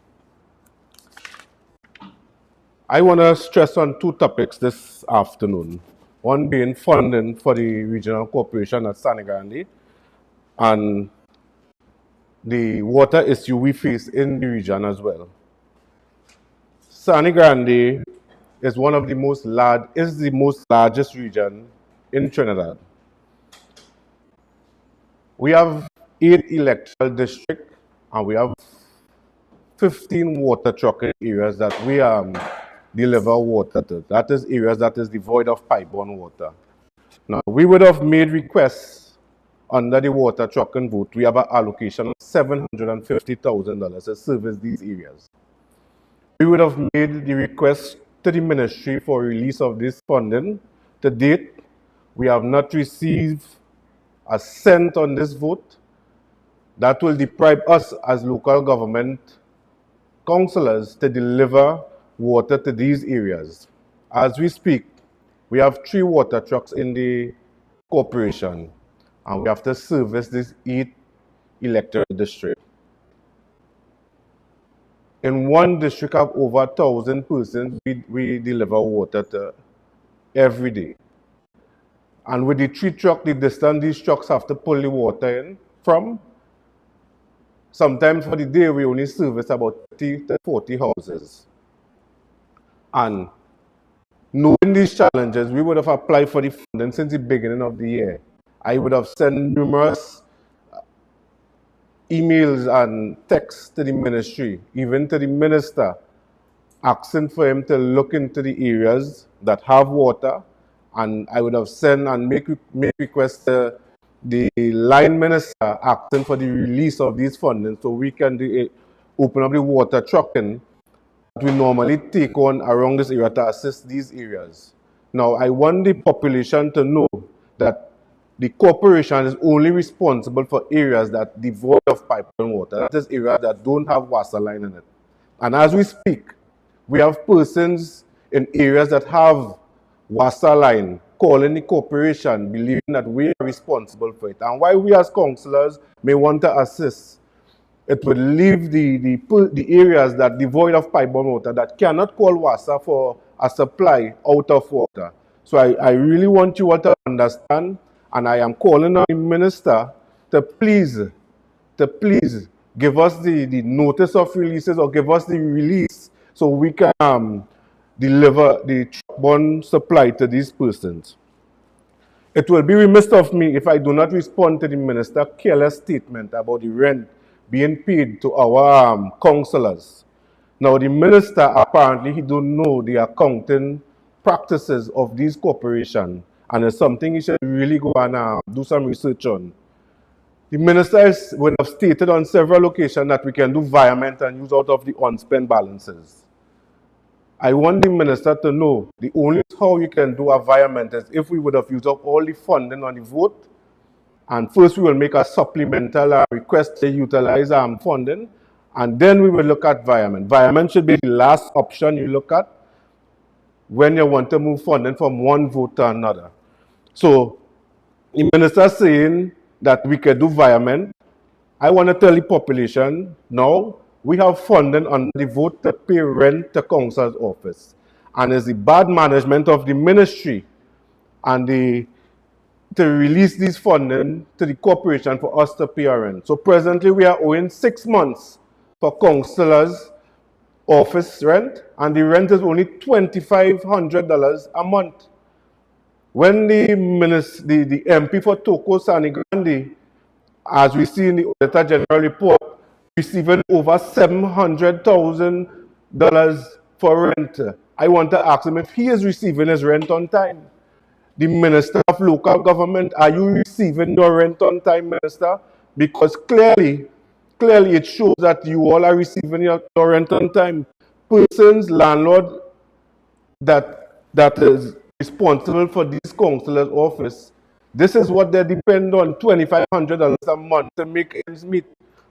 I want to stress on two topics this afternoon. One being funding for the regional corporation at Sangre Grande, and the water issue we face in the region as well. Sangre Grande is one of the most largest region in Trinidad. We have 8 electoral districts, and we have 15 water trucking areas that we deliver water to. That is areas that is devoid of pipe-borne water. Now, we would have made requests under the water trucking vote. We have an allocation of $750,000 to service these areas. We would have made the request to the ministry for release of this funding. To date, we have not received a cent on this vote. That will deprive us as local government councillors to deliver water to these areas. As we speak, we have 3 water trucks in the corporation, and we have to service this 8 electoral district. In one district of over 1,000 persons, we deliver water to every day. And with the 3 trucks, the distance these trucks have to pull the water in from, sometimes for the day we only service about 30 to 40 houses. And knowing these challenges, we would have applied for the funding since the beginning of the year. I would have sent numerous emails and texts to the ministry, even to the minister, asking for him to look into the areas that have water. And I would have sent and make requests to the line minister asking for the release of these funding so we can open up the water trucking that we normally take on around this area to assist these areas. Now, I want the population to know that the corporation is only responsible for areas that devoid of pipeline water. That is areas that don't have water line in it. And as we speak, we have persons in areas that have water line calling the corporation, believing that we are responsible for it. And while we as councillors may want to assist, it would leave the areas that devoid of pipeline water that cannot call water for a supply out of water. So I really want you all to understand, and I am calling on the minister to please give us the notice of releases or give us the release so we can deliver the truck-borne supply to these persons. It will be remiss of me if I do not respond to the minister's careless statement about the rent being paid to our councillors. Now, the minister, apparently, he don't know the accounting practices of these corporations, and it's something he should really go and do some research on. The minister would have stated on several occasions that we can do virement and use out of the unspent balances. I want the minister to know the only how you can do environment is if we would have used up all the funding on the vote, and first we will make a supplemental request to utilize funding, and then we will look at environment. Environment should be the last option you look at when you want to move funding from one vote to another. So the minister saying that we can do environment. I want to tell the population now, we have funding on the vote to pay rent to council's office. And it's the bad management of the ministry and to release this funding to the corporation for us to pay our rent. So presently we are owing 6 months for councillors' office rent, and the rent is only $2,500 a month. When the MP for Toko Sanigrandi, as we see in the Auditor General report, receiving over $700,000 for rent, I want to ask him if he is receiving his rent on time. The Minister of Local Government, are you receiving your rent on time, Minister? Because clearly it shows that you all are receiving your rent on time. Persons, landlord that is responsible for this councillor's office, this is what they depend on, $2,500 a month to make ends meet.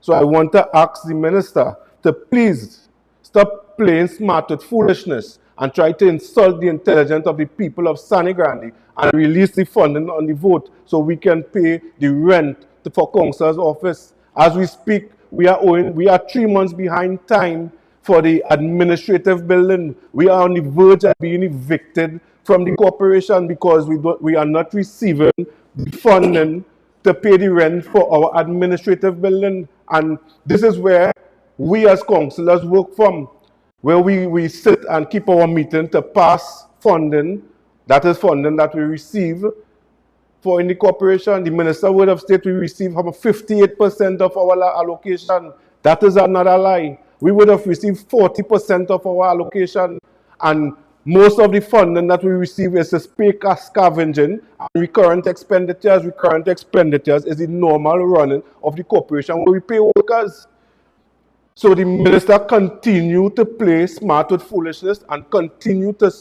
So I want to ask the minister to please stop playing smart with foolishness and try to insult the intelligence of the people of Sani Grande and release the funding on the vote so we can pay the rent for council's office. As we speak, we are 3 months behind time for the administrative building. We are on the verge of being evicted from the corporation because we are not receiving the funding to pay the rent for our administrative building. And this is where we as councillors work from, where we sit and keep our meeting to pass funding. That is funding that we receive for in the corporation. The Minister Word of State, we receive 58% of our allocation. That is another lie. We would have received 40% of our allocation, and most of the funding that we receive is to pay scavenging and recurrent expenditures. Recurrent expenditures is the normal running of the corporation where we pay workers. So the minister continue to play smart with foolishness and continue to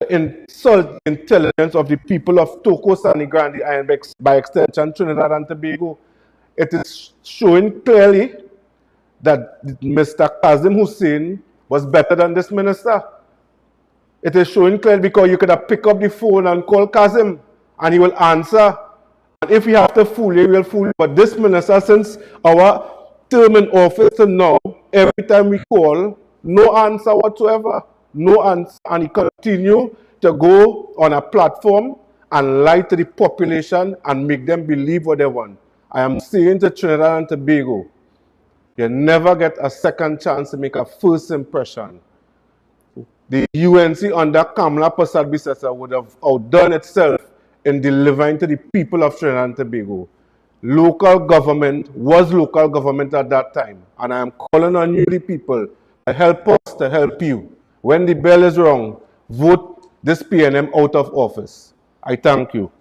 insult the intelligence of the people of Toko, Sani Grande, and by extension Trinidad and Tobago. It is showing clearly that Mr. Kazim Hussein was better than this minister. It is showing clearly because you could have picked up the phone and call Kazim and he will answer. And if he have to fool you, he will fool you. But this minister, since our term in office to now, every time we call, no answer whatsoever. No answer. And he continue to go on a platform and lie to the population and make them believe what they want. I am saying to Trinidad and Tobago, you never get a second chance to make a first impression. The UNC under Kamala Persad-Bissessar would have outdone itself in delivering to the people of Trinidad and Tobago. Local government was local government at that time. And I am calling on you, the people, to help us to help you. When the bell is rung, vote this PNM out of office. I thank you.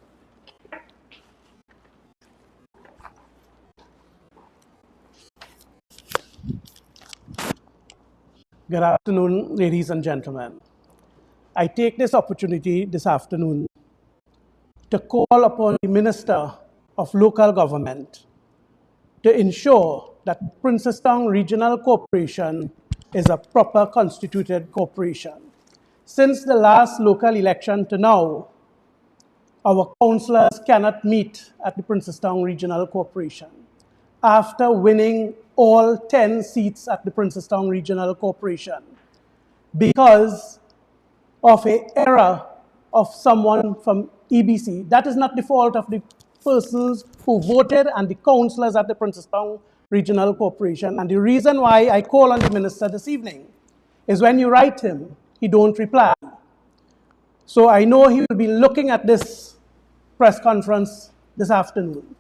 Good afternoon, ladies and gentlemen. I take this opportunity this afternoon to call upon the Minister of Local Government to ensure that Princestown Regional Corporation is a proper constituted corporation. Since the last local election to now, our councillors cannot meet at the Princestown Regional Corporation. After winning all 10 seats at the Princestown Regional Corporation, because of an error of someone from EBC. That is not the fault of the persons who voted and the councillors at the Princestown Regional Corporation. And the reason why I call on the minister this evening is when you write him, he don't reply. So I know he will be looking at this press conference this afternoon.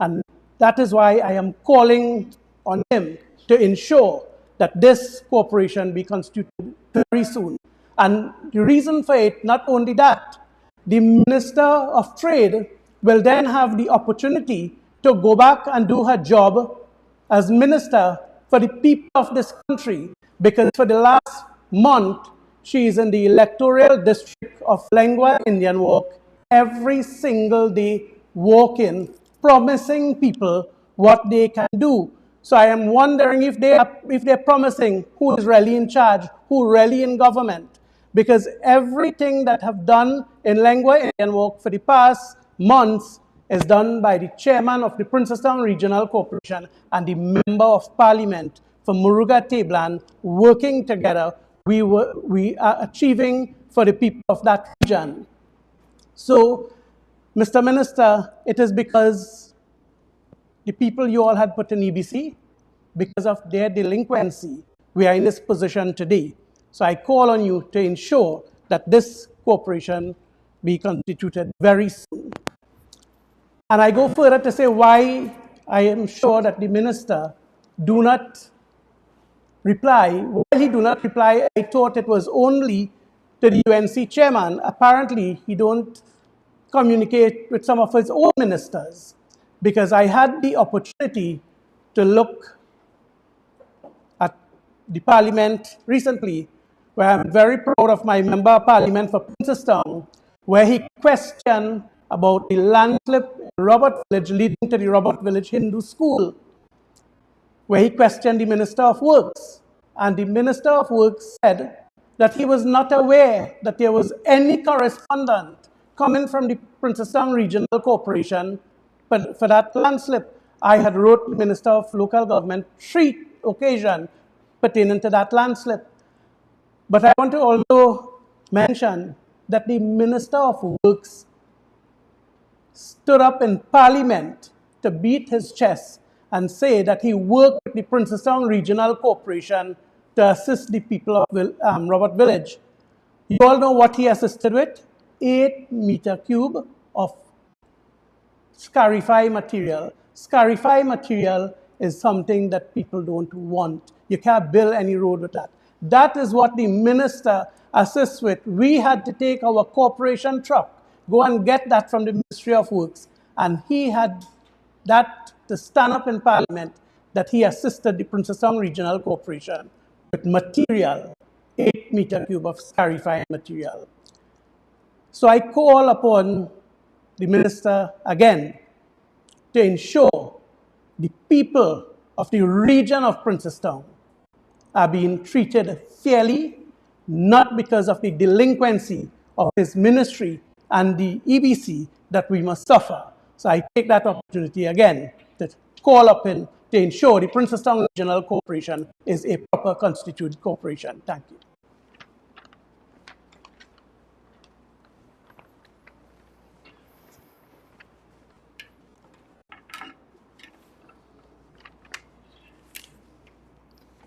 And that is why I am calling on him to ensure that this corporation be constituted very soon. And the reason for it, not only that, the Minister of Trade will then have the opportunity to go back and do her job as minister for the people of this country, because for the last month, She is in the electoral district of Lengua Indian Walk every single day, walking, promising people what they can do. So I am wondering if they're promising who is really in charge, who really in government. Because everything that have done in Lengua Indian Walk for the past months is done by the chairman of the Princestown Regional Corporation and the member of parliament for Muruga Tablan. Working together, we are achieving for the people of that region. So, Mr. Minister, it is because the people you all had put in EBC, because of their delinquency, we are in this position today. So I call on you to ensure that this corporation be constituted very soon. And I go further to say why I am sure that the minister do not reply. While he do not reply, I thought it was only to the UNC chairman. Apparently, he don't communicate with some of his own ministers, because I had the opportunity to look at the parliament recently, where I'm very proud of my member of parliament for Princestown, where he questioned about the landslip in Robert Village leading to the Robert Village Hindu School, where he questioned the Minister of Works. And the Minister of Works said that he was not aware that there was any correspondent coming from the Princestown Regional Corporation for that landslip. I had wrote the Minister of Local Government 3 occasions pertaining to that landslip. But I want to also mention that the Minister of Works stood up in Parliament to beat his chest and say that he worked with the Princestown Regional Corporation to assist the people of Robert Village. You all know what he assisted with? 8 meter cube of scarified material. Scarified material is something that people don't want. You can't build any road with that. That is what the minister assists with. We had to take our corporation truck, go and get that from the Ministry of Works, and he had that to stand up in Parliament that he assisted the Princestown Regional Corporation with material, 8 meter cube of scarified material. So I call upon the minister again to ensure the people of the region of Princestown are being treated fairly, not because of the delinquency of his ministry and the EBC that we must suffer. So I take that opportunity again to call upon to ensure the Princestown Regional Corporation is a proper constituted corporation. Thank you.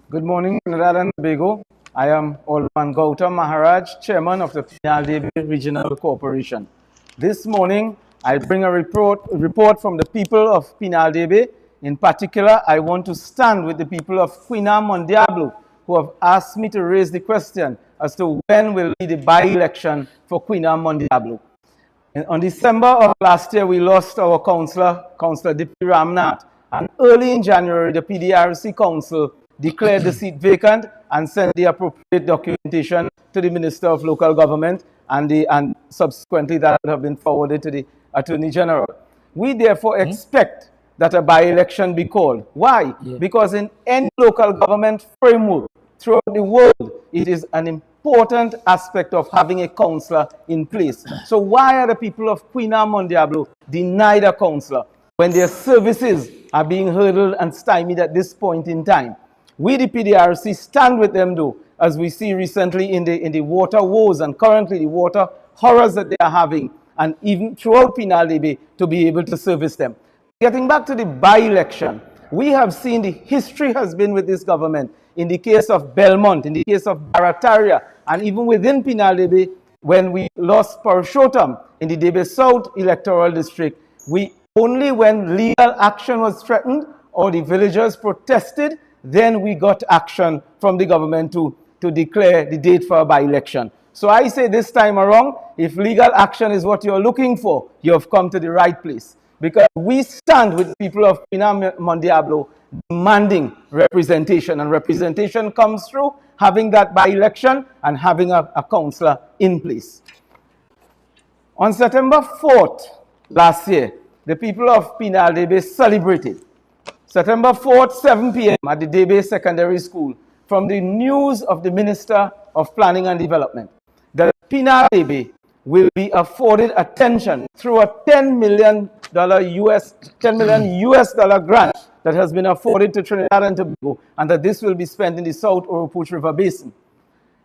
Good morning, Trinidad and Tobago. I am Alderman Gowtam Maharaj, Chairman of the Penal-Debe Regional Corporation. This morning, I bring a report from the people of Penal-Debe. In particular, I want to stand with the people of Quina Mondiablo, who have asked me to raise the question as to when will be the by-election for Quina Mondiablo. On December of last year, we lost our Councillor Dipi Ramnath, and early in January, the PDRC Council declared the seat vacant and sent the appropriate documentation to the Minister of Local Government, and subsequently that would have been forwarded to the Attorney General. We therefore expect that a by-election be called. Why? Because in any local government framework throughout the world, it is an important aspect of having a councillor in place. So why are the people of Quina Mondiablo denied a councillor when their services are being hurdled and stymied at this point in time? We, the PDRC, stand with them, though, as we see recently in the water woes and currently the water horrors that they are having, and even throughout Penal-Debe to be able to service them. Getting back to the by-election, we have seen the history has been with this government in the case of Belmont, in the case of Barataria, and even within Penal-Debe, when we lost Parashottam in the Debe South electoral district, only when legal action was threatened or the villagers protested, then we got action from the government to declare the date for a by-election. So I say this time around, if legal action is what you're looking for, you have come to the right place. Because we stand with the people of Quina Mondiablo demanding representation, and representation comes through having that by-election and having a councillor in place. On September 4th last year, the people of Penal-Debe celebrated. September 4th, 7 p.m. at the Debe Secondary School, from the news of the Minister of Planning and Development, that Penal-Debe will be afforded attention through a $10 million US dollar grant that has been afforded to Trinidad and Tobago, and that this will be spent in the South Oropouche River Basin.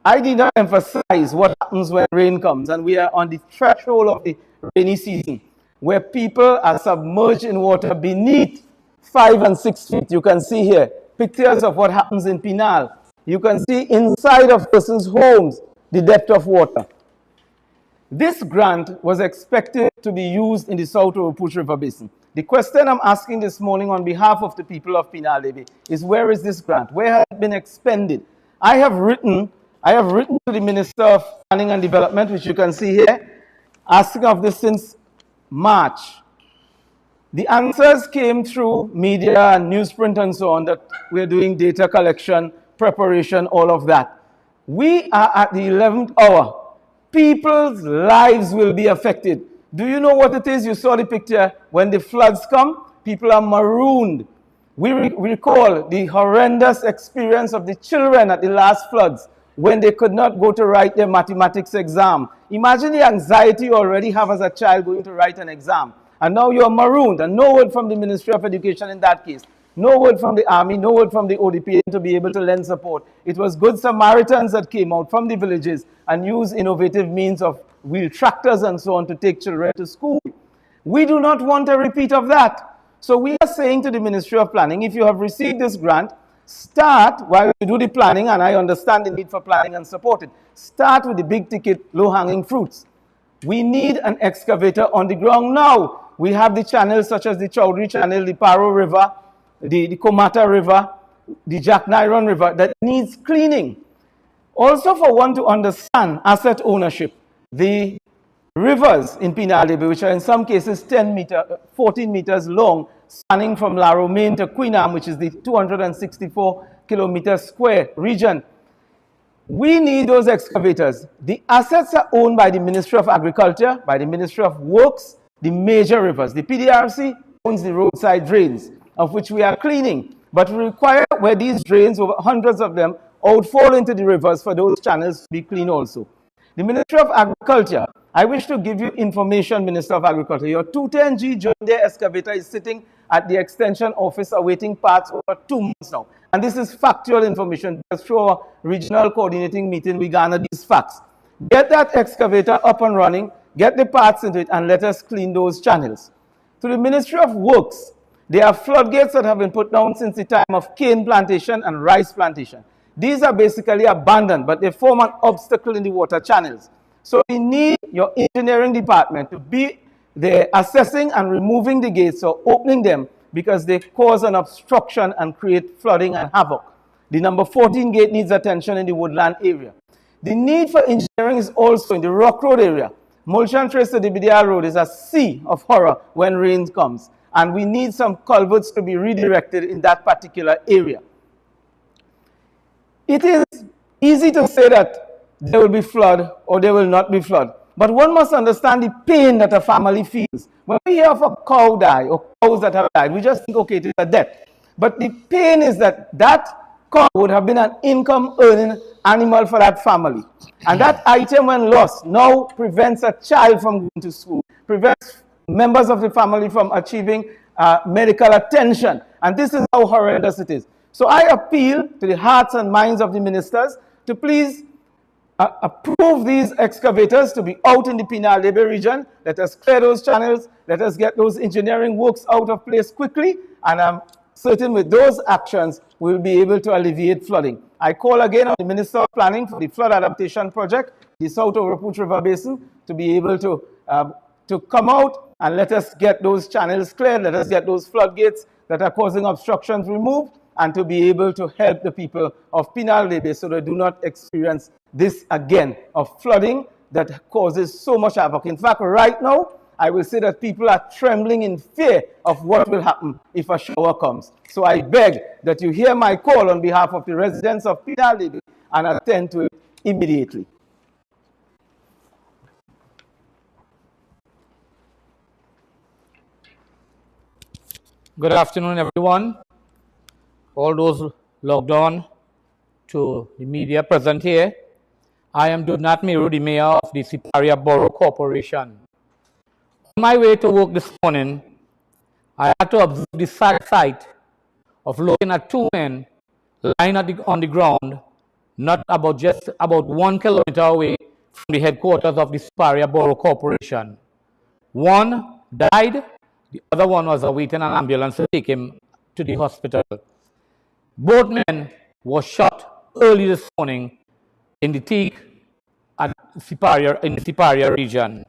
I did not emphasize what happens when rain comes, and we are on the threshold of the rainy season, where people are submerged in water beneath 5 and 6 feet. You can see here pictures of what happens in Penal. You can see inside of persons' homes the depth of water. This grant was expected to be used in the South Oropouche River Basin. The question I'm asking this morning on behalf of the people of Penal-Debe is, where is this grant? Where has it been expended? I have written to the Minister of Planning and Development, which you can see here, asking of this since March. The answers came through media and newsprint and so on, that we're doing data collection, preparation, all of that. We are at the 11th hour. People's lives will be affected. Do you know what it is? You saw the picture. When the floods come, people are marooned. We recall the horrendous experience of the children at the last floods, when they could not go to write their mathematics exam. Imagine the anxiety you already have as a child going to write an exam. And now you're marooned, and no word from the Ministry of Education in that case. No word from the Army, no word from the ODP to be able to lend support. It was good Samaritans that came out from the villages and used innovative means of wheel tractors and so on to take children to school. We do not want a repeat of that. So we are saying to the Ministry of Planning, if you have received this grant, start while you do the planning, and I understand the need for planning and support it. Start with the big ticket, low-hanging fruits. We need an excavator on the ground now. We have the channels such as the Chowdhury Channel, the Paro River, the Komata River, the Jacknairon River, that needs cleaning. Also, for one to understand asset ownership, the rivers in Penal-Debe, which are in some cases 14 meters long, spanning from Mayrhoo to Queenam, which is the 264 kilometer square region. We need those excavators. The assets are owned by the Ministry of Agriculture, by the Ministry of Works, the major rivers. The PDRC owns the roadside drains, of which we are cleaning. But we require, where these drains, over hundreds of them, outfall into the rivers, for those channels to be clean also. The Ministry of Agriculture, I wish to give you information, Minister of Agriculture. Your 210G John Deere excavator is sitting at the Extension Office awaiting parts over 2 months now. And this is factual information. Just through our regional coordinating meeting, we garner these facts. Get that excavator up and running, get the parts into it, and let us clean those channels. To the Ministry of Works, there are floodgates that have been put down since the time of cane plantation and rice plantation. These are basically abandoned, but they form an obstacle in the water channels. So we need your engineering department to be there assessing and removing the gates or opening them, because they cause an obstruction and create flooding and havoc. The number 14 gate needs attention in the woodland area. The need for engineering is also in the Rock Road area. Mulchan Trace to the BDR Road is a sea of horror when rain comes, and we need some culverts to be redirected in that particular area. It is easy to say that there will be flood or there will not be flood, but one must understand the pain that a family feels. When we hear of a cow die or cows that have died, we just think, okay, it is a death. But the pain is that that cow would have been an income-earning animal for that family. And that item, when lost, now prevents a child from going to school, prevents members of the family from achieving medical attention. And this is how horrendous it is. So I appeal to the hearts and minds of the ministers to please approve these excavators to be out in the Penal-Debe region. Let us clear those channels. Let us get those engineering works out of place quickly. And I'm certain with those actions, we'll be able to alleviate flooding. I call again on the Minister of Planning for the Flood Adaptation Project, the South Oropouche River Basin, to be able to come out and let us get those channels cleared. Let us get those floodgates that are causing obstructions removed, and to be able to help the people of Penal-Debe so they do not experience this again of flooding that causes so much havoc. In fact, right now, I will say that people are trembling in fear of what will happen if a shower comes. So I beg that you hear my call on behalf of the residents of Penal-Debe and attend to it immediately. Good afternoon, everyone. All those logged on to the media present here. I am Doodnath, Mayrhoo, the mayor of the Siparia Borough Corporation. On my way to work this morning, I had to observe the sad sight of looking at two men lying on the ground, just about 1 kilometer away from the headquarters of the Siparia Borough Corporation. One died, the other one was awaiting an ambulance to take him to the hospital. Both men were shot early this morning in the teak at Siparia, in the Siparia region.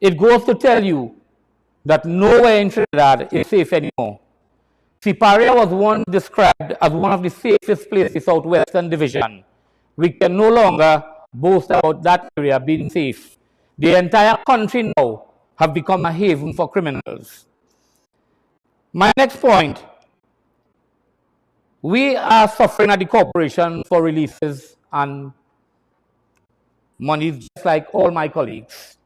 It goes to tell you that nowhere in Trinidad is safe anymore. Siparia was once described as one of the safest places Southwestern Division. We can no longer boast about that area being safe. The entire country now have become a haven for criminals. My next point, we are suffering at the corporation for releases and money, just like all my colleagues.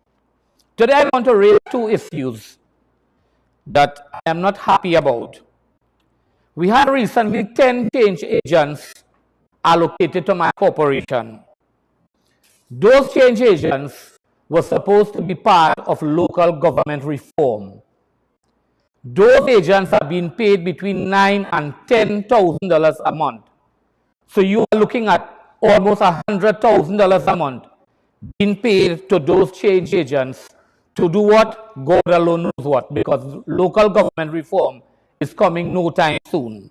Today I want to raise two issues that I am not happy about. We had recently 10 change agents allocated to my corporation. Those change agents were supposed to be part of local government reform. Those agents are being paid between $9,000 and $10,000 a month. So you are looking at almost $100,000 a month being paid to those change agents to do what? God alone knows what, because local government reform is coming no time soon.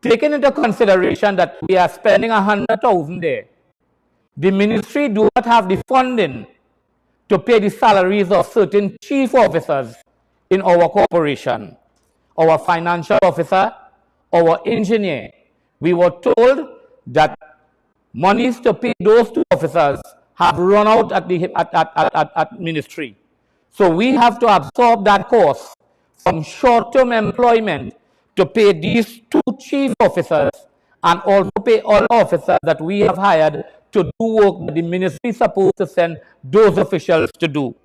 Taking into consideration that we are spending $100,000 there, the ministry do not have the funding to pay the salaries of certain chief officers in our corporation, our financial officer, our engineer. We were told that monies to pay those two officers have run out at the ministry. So we have to absorb that cost from short-term employment to pay these two chief officers and also pay all officers that we have hired to do work that the ministry is supposed to send those officials to do.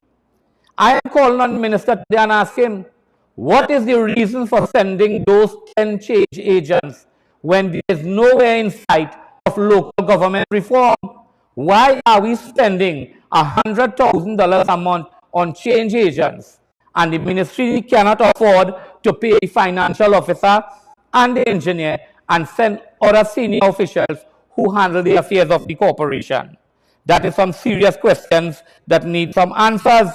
I am calling on the minister today and ask him, what is the reason for sending those 10 change agents when there is nowhere in sight of local government reform? Why are we spending $100,000 a month on change agents and the ministry cannot afford to pay the financial officer and the engineer and send other senior officials who handle the affairs of the corporation? That is some serious questions that need some answers.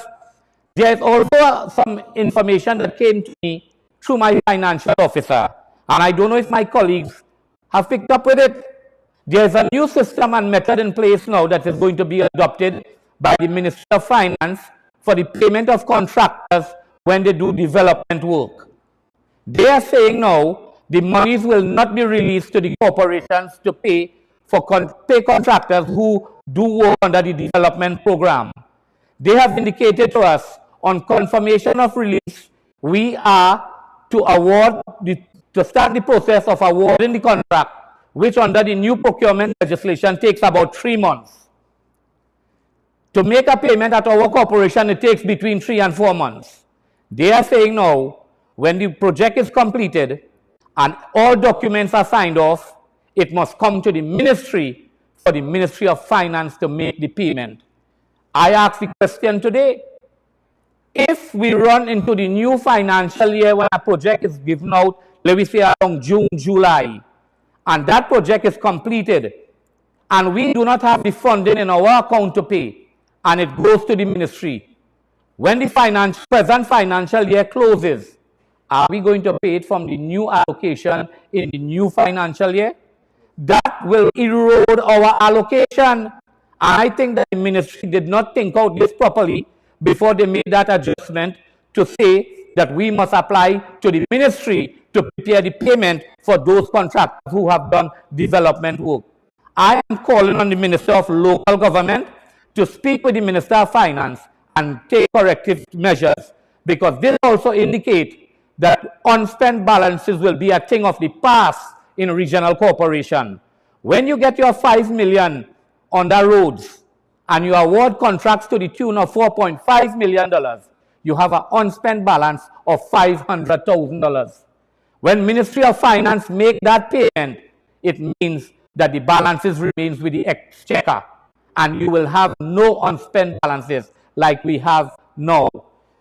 There is also some information that came to me through my financial officer, and I don't know if my colleagues have picked up with it. There is a new system and method in place now that is going to be adopted by the Ministry of Finance for the payment of contractors when they do development work. They are saying now the monies will not be released to the corporations to pay contractors who do work under the development program. They have indicated to us on confirmation of release, we are to start the process of awarding the contract, which under the new procurement legislation takes about 3 months. To make a payment at our corporation, it takes between 3 and 4 months. They are saying now, when the project is completed and all documents are signed off, it must come to the ministry for the Ministry of Finance to make the payment. I ask the question today, if we run into the new financial year when a project is given out, let me say around June, July, and that project is completed, and we do not have the funding in our account to pay, and it goes to the ministry, when the present financial year closes, are we going to pay it from the new allocation in the new financial year? That will erode our allocation. I think that the ministry did not think out this properly before they made that adjustment to say that we must apply to the ministry to prepare the payment for those contractors who have done development work. I am calling on the Minister of Local Government to speak with the Minister of Finance and take corrective measures, because this also indicates that unspent balances will be a thing of the past in regional corporation. When you get your 5 million on the roads and you award contracts to the tune of $4.5 million, you have an unspent balance of $500,000. When Ministry of Finance make that payment, it means that the balances remains with the exchequer and you will have no unspent balances like we have now.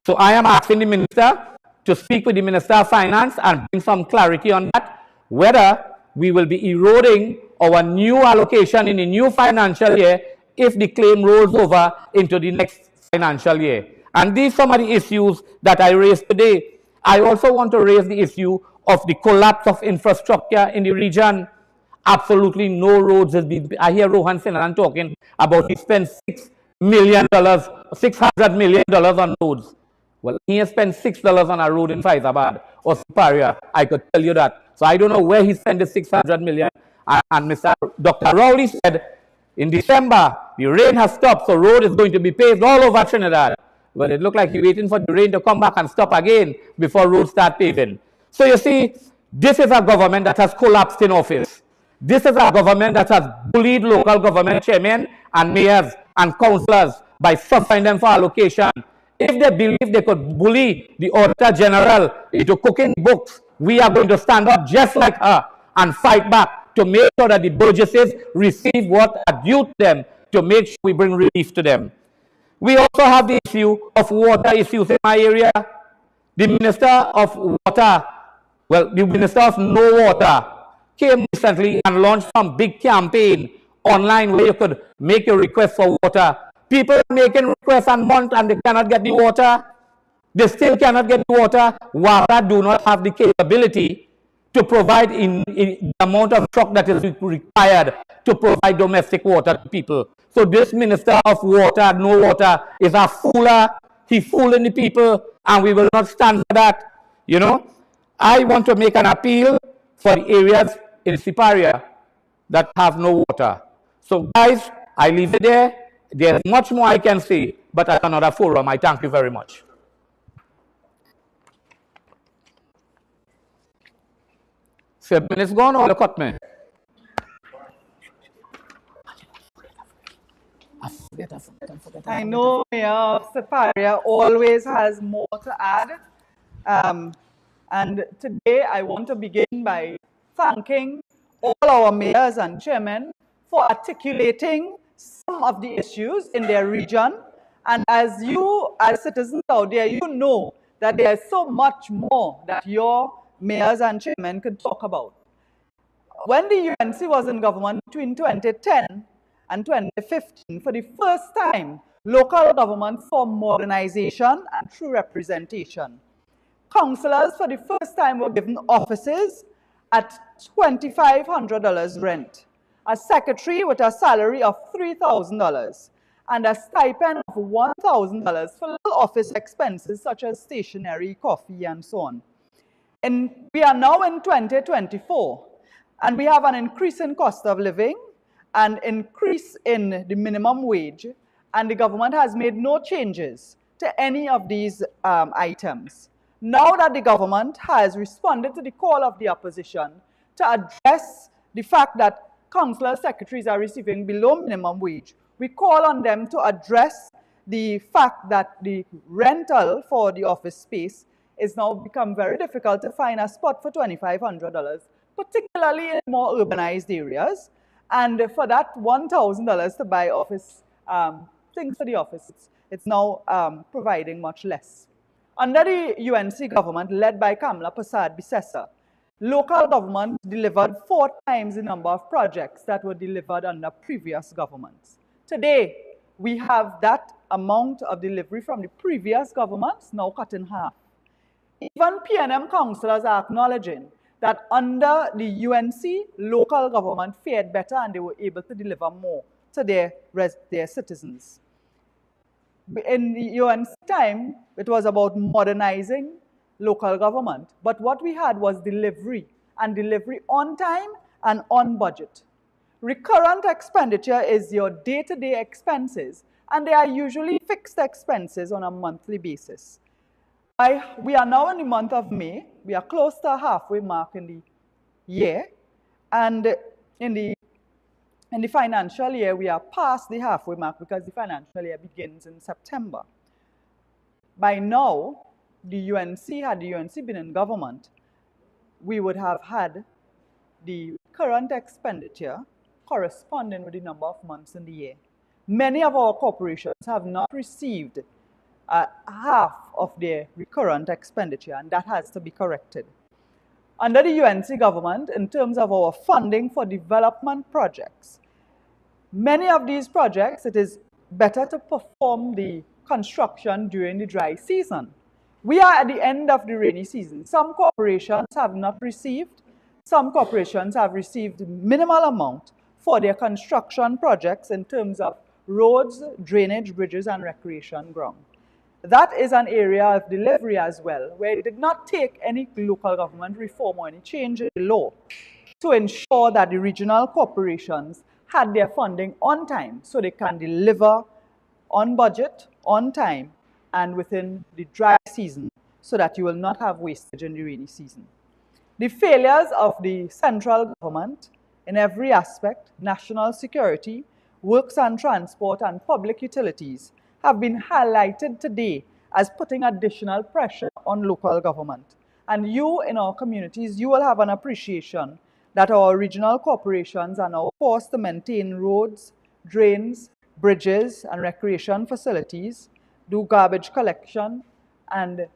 So I am asking the Minister to speak with the Minister of Finance and bring some clarity on that, whether we will be eroding our new allocation in the new financial year if the claim rolls over into the next financial year. And these are some of the issues that I raised today. I also want to raise the issue of the collapse of infrastructure in the region. Absolutely no roads has been. I hear Rohan Sinaran talking about he spent $600 million on roads. Well, he has spent $6 on a road in Faizabad or Siparia. I could tell you that. So I don't know where he spent the $600 million. And Mr. Dr. Rowley said in December, the rain has stopped, so road is going to be paved all over Trinidad. Well, it looked like he's waiting for the rain to come back and stop again before roads start paving. So you see, this is a government that has collapsed in office. This is a government that has bullied local government chairmen and mayors and councillors by suffering them for allocation. If they believe they could bully the Auditor General into cooking books, we are going to stand up just like her and fight back to make sure that the Burgesses receive what are due to them, to make sure we bring relief to them. We also have the issue of water issues in my area. The Minister of Water, well, the Minister of No Water came recently and launched some big campaign online where you could make a request for water. People are making requests and months and they cannot get the water. They still cannot get the water. WAPA do not have the capability to provide in the amount of truck that is required to provide domestic water to people. So this Minister of Water, No Water, is a fooler. He's fooling the people, and we will not stand for that. You know, I want to make an appeal for the areas in Siparia that have no water. So guys, I leave it there. There's much more I can say, but at another forum. I thank you very much. 7 minutes gone, or cut me? I know Mayor Siparia always has more to add. And today I want to begin by thanking all our mayors and chairmen for articulating some of the issues in their region. And as you, as citizens out there, you know that there is so much more that your mayors and chairmen could talk about. When the UNC was in government between 2010 and 2015, for the first time, local government saw modernization and true representation. Councillors for the first time were given offices at $2,500 rent, a secretary with a salary of $3,000, and a stipend of $1,000 for little office expenses such as stationery, coffee, and so on. And we are now in 2024, and we have an increase in cost of living, an increase in the minimum wage, and the government has made no changes to any of these items. Now that the government has responded to the call of the opposition to address the fact that councillor secretaries are receiving below minimum wage, we call on them to address the fact that the rental for the office space is now become very difficult to find a spot for $2,500, particularly in more urbanized areas. And for that $1,000 to buy office things for the office, it's now providing much less. Under the UNC government, led by Rampersad Bissessa, local government delivered 4 times the number of projects that were delivered under previous governments. Today, we have that amount of delivery from the previous governments now cut in half. Even PNM councillors are acknowledging that under the UNC, local government fared better and they were able to deliver more to their citizens. In the UNC time, it was about modernizing local government. But what we had was delivery, and delivery on time and on budget. Recurrent expenditure is your day-to-day expenses, and they are usually fixed expenses on a monthly basis. We are now in the month of May. We are close to a halfway mark in the year. And in the In the financial year, we are past the halfway mark because the financial year begins in September. By now, had the UNC been in government, we would have had the current expenditure corresponding with the number of months in the year. Many of our corporations have not received half of their recurrent expenditure, and that has to be corrected. Under the UNC government, in terms of our funding for development projects, many of these projects, it is better to perform the construction during the dry season. We are at the end of the rainy season. Some corporations have not received, some corporations have received minimal amount for their construction projects in terms of roads, drainage, bridges, and recreation ground. That is an area of delivery as well, where it did not take any local government reform or any change in the law to ensure that the regional corporations had their funding on time so they can deliver on budget, on time, and within the dry season so that you will not have wastage in the rainy season. The failures of the central government in every aspect, national security, works and transport, and public utilities, have been highlighted today as putting additional pressure on local government. And you, in our communities, you will have an appreciation that our regional corporations are now forced to maintain roads, drains, bridges, and recreation facilities, do garbage collection, and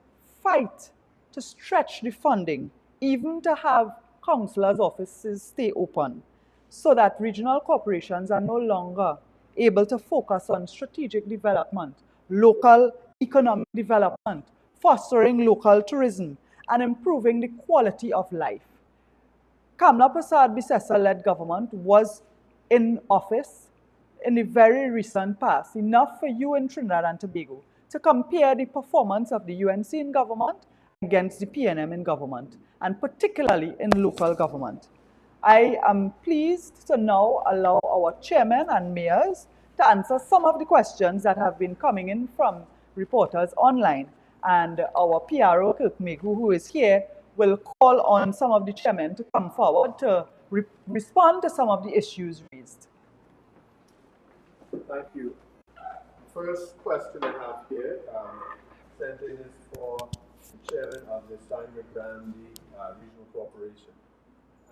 fight to stretch the funding, even to have councillors' offices stay open, so that regional corporations are no longer able to focus on strategic development, local economic development, fostering local tourism, and improving the quality of life. Kamla Prasad Bisesa-led government was in office in the very recent past, enough for you in Trinidad and Tobago to compare the performance of the UNC in government against the PNM in government, and particularly in local government. I am pleased to now allow our chairman and mayors to answer some of the questions that have been coming in from reporters online. And our PRO, Mayrhoo, who is here, will call on some of the chairmen to come forward to respond to some of the issues raised. Thank you. First question I have here, sent in is for the chairman of the Steinberg Brandy Regional Corporation.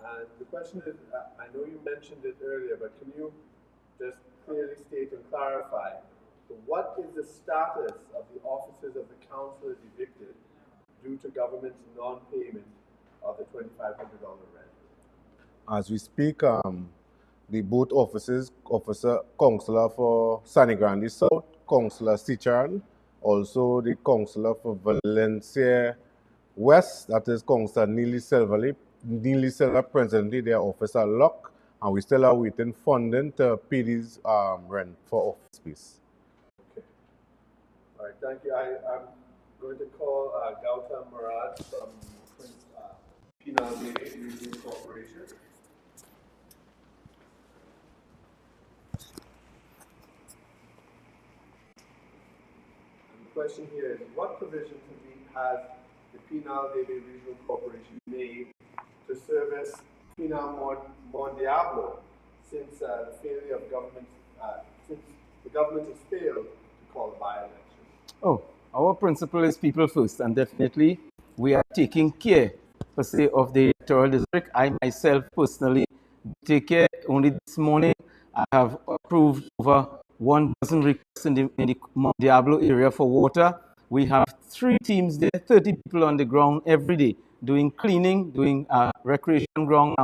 And the question is, I know you mentioned it earlier, but can you just clearly state and clarify, what is the status of the offices of the councillors evicted due to government's non-payment of the $2,500 rent? As we speak, the both offices, councillor for Sani Grande South, councillor Sichan, also the councillor for Valencia West, that is councillor Neely Silva, presently their office are locked, and we still are waiting funding to pay these rent for office space. Okay. All right, thank you. I'm going to call Gowtam Maharaj from Penal-Debe Regional Corporation. And the question here is, what provisions has the Penal-Debe Regional Corporation made to service Penal-Diablo since the failure of government, since the government has failed to call a by-election? Oh, our principle is people first, and definitely we are taking care, per se, of the electoral district. I myself personally take care. Only this morning, I have approved over 1 dozen requests in the Diablo area for water. We have 3 teams there, 30 people on the ground every day, doing cleaning, doing recreation ground,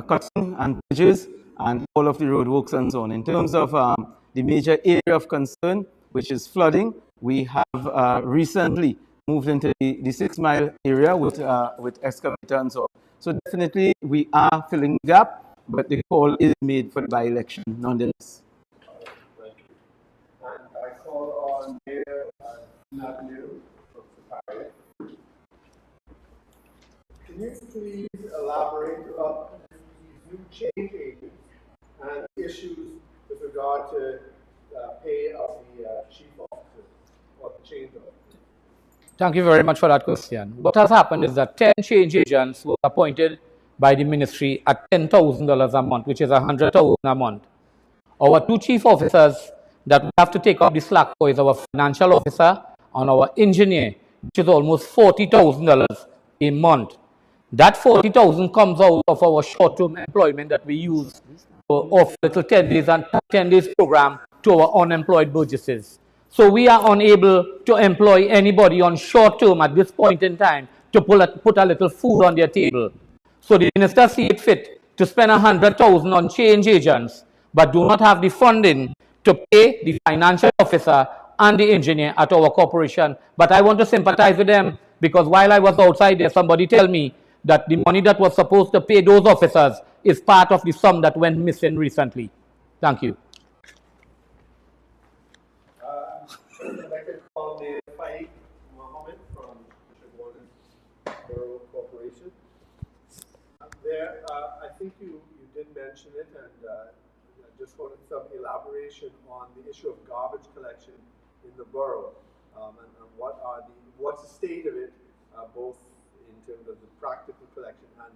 cutting and bridges, and all of the roadworks and so on. In terms of the major area of concern, which is flooding, we have recently moved into the 6 Mile area with excavator and so on. So definitely we are filling the gap, but the call is made for the by-election nonetheless. Thank you. And I call on Mayor Doodnath from Siparia. Can you please elaborate about these new change agents and issues with regard to pay of the chief officer or the change officer? Thank you very much for that question. What has happened is that 10 change agents were appointed by the ministry at $10,000 a month, which is $100,000 a month. Our two chief officers that we have to take up the slack for is our financial officer and our engineer, which is almost $40,000 a month. That $40,000 comes out of our short-term employment that we use to offer little 10 days and 10 days program to our unemployed burgesses. So we are unable to employ anybody on short-term at this point in time to put a little food on their table. So the minister see it fit to spend $100,000 on change agents, but do not have the funding to pay the financial officer and the engineer at our corporation. But I want to sympathize with them because while I was outside there, somebody tell me that the money that was supposed to pay those officers is part of the sum that went missing recently. Thank you. I'd like to call the Faaiq Mohammed from Borough Corporation. I think you did mention it, and I just wanted some elaboration on the issue of garbage collection in the borough, and what's the state of it, both in terms of the practical collection and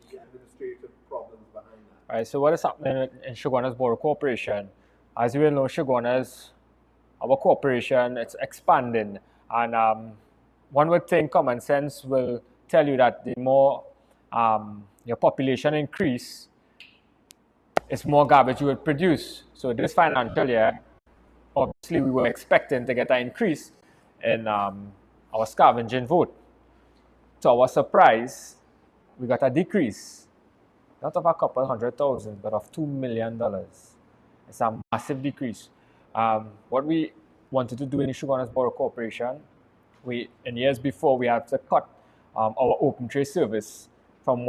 the administrative problems behind that. All right, so what is happening in Shoguana's Borough Corporation? As you will know, Shoguana's, our corporation, it's expanding, and one would think common sense will tell you that the more your population increase, it's more garbage you would produce. So this financial year, obviously we were expecting to get an increase in our scavenging vote. To our surprise, we got a decrease, not of a couple $100,000, but of $2 million. It's a massive decrease. What we wanted to do in the Shoguana's Borough Corporation, in years before, we had to cut our open tray service from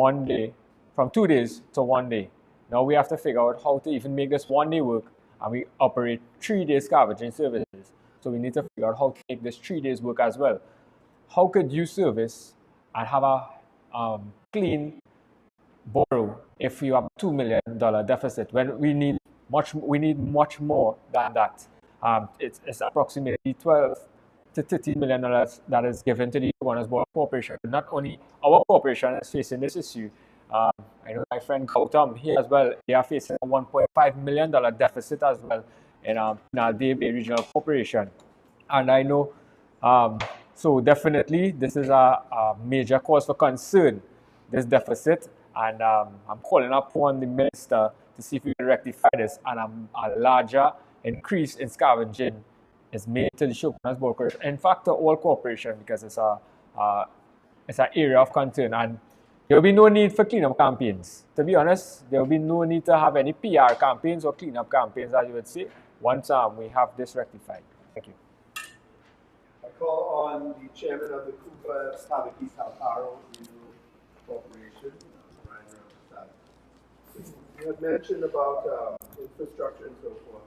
2 days to 1 day. Now we have to figure out how to even make this 1 day work, and we operate 3 day scavenging services. So we need to figure out how to make this 3 days work as well. How could you service and have a clean borough if you have a $2 million deficit when we need much more than that? It's approximately $12 to $13 million that is given to the Shoguana's Borough Corporation. Not only our corporation is facing this issue. I know my friend Gowtam here as well, they are facing a $1.5 million deficit as well in Penal-Debe Regional Corporation. And I know, so definitely this is a major cause for concern, this deficit. And I'm calling upon the minister to see if we can rectify this, and a larger increase in scavenging is made to the Shoguana's Borough Corporation. In fact, to all corporations, because it's an area of concern. And there will be no need for cleanup campaigns. To be honest, there will be no need to have any PR campaigns or cleanup campaigns, as you would say, once we have this rectified. Thank you. I call on the chairman of the Couver Regional Corporation, Rampersad. You had mentioned about infrastructure and so forth.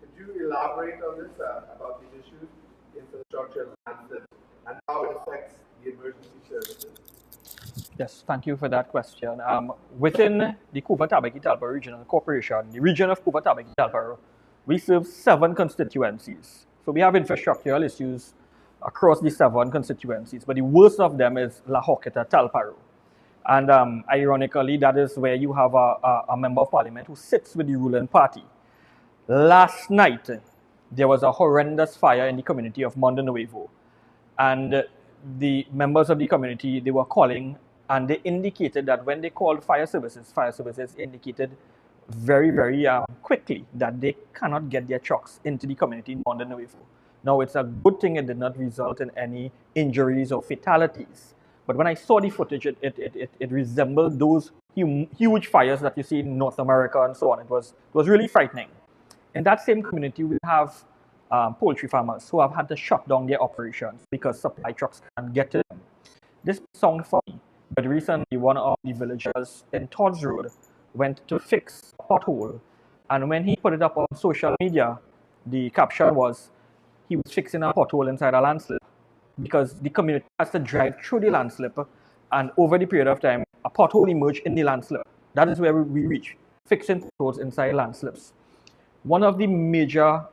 Could you elaborate on this, about these issues, infrastructure and how it affects the emergency services? Yes, thank you for that question. Within the Couver-Tabegi-Talbaro Regional Corporation, the region of Couver-Tabegi-Talbaro, we serve 7 constituencies. So we have infrastructural issues across the 7 constituencies, but the worst of them is La Hoqueta-Talparo. And ironically, that is where you have a member of parliament who sits with the ruling party. Last night, there was a horrendous fire in the community of Mondo Nuevo. And the members of the community, they were calling, and they indicated that when they called fire services indicated very, very quickly that they cannot get their trucks into the community in Mondo Nuevo. Now, it's a good thing it did not result in any injuries or fatalities. But when I saw the footage, it resembled those huge fires that you see in North America and so on. It was really frightening. In that same community, we have poultry farmers who have had to shut down their operations because supply trucks can't get to them. This sounds funny, but recently one of the villagers in Todd's Road went to fix a pothole, and when he put it up on social media, the caption was, he was fixing a pothole inside a landslip because the community has to drive through the landslip, and over the period of time, a pothole emerged in the landslip. That is where we reach, fixing potholes inside landslips. One of the major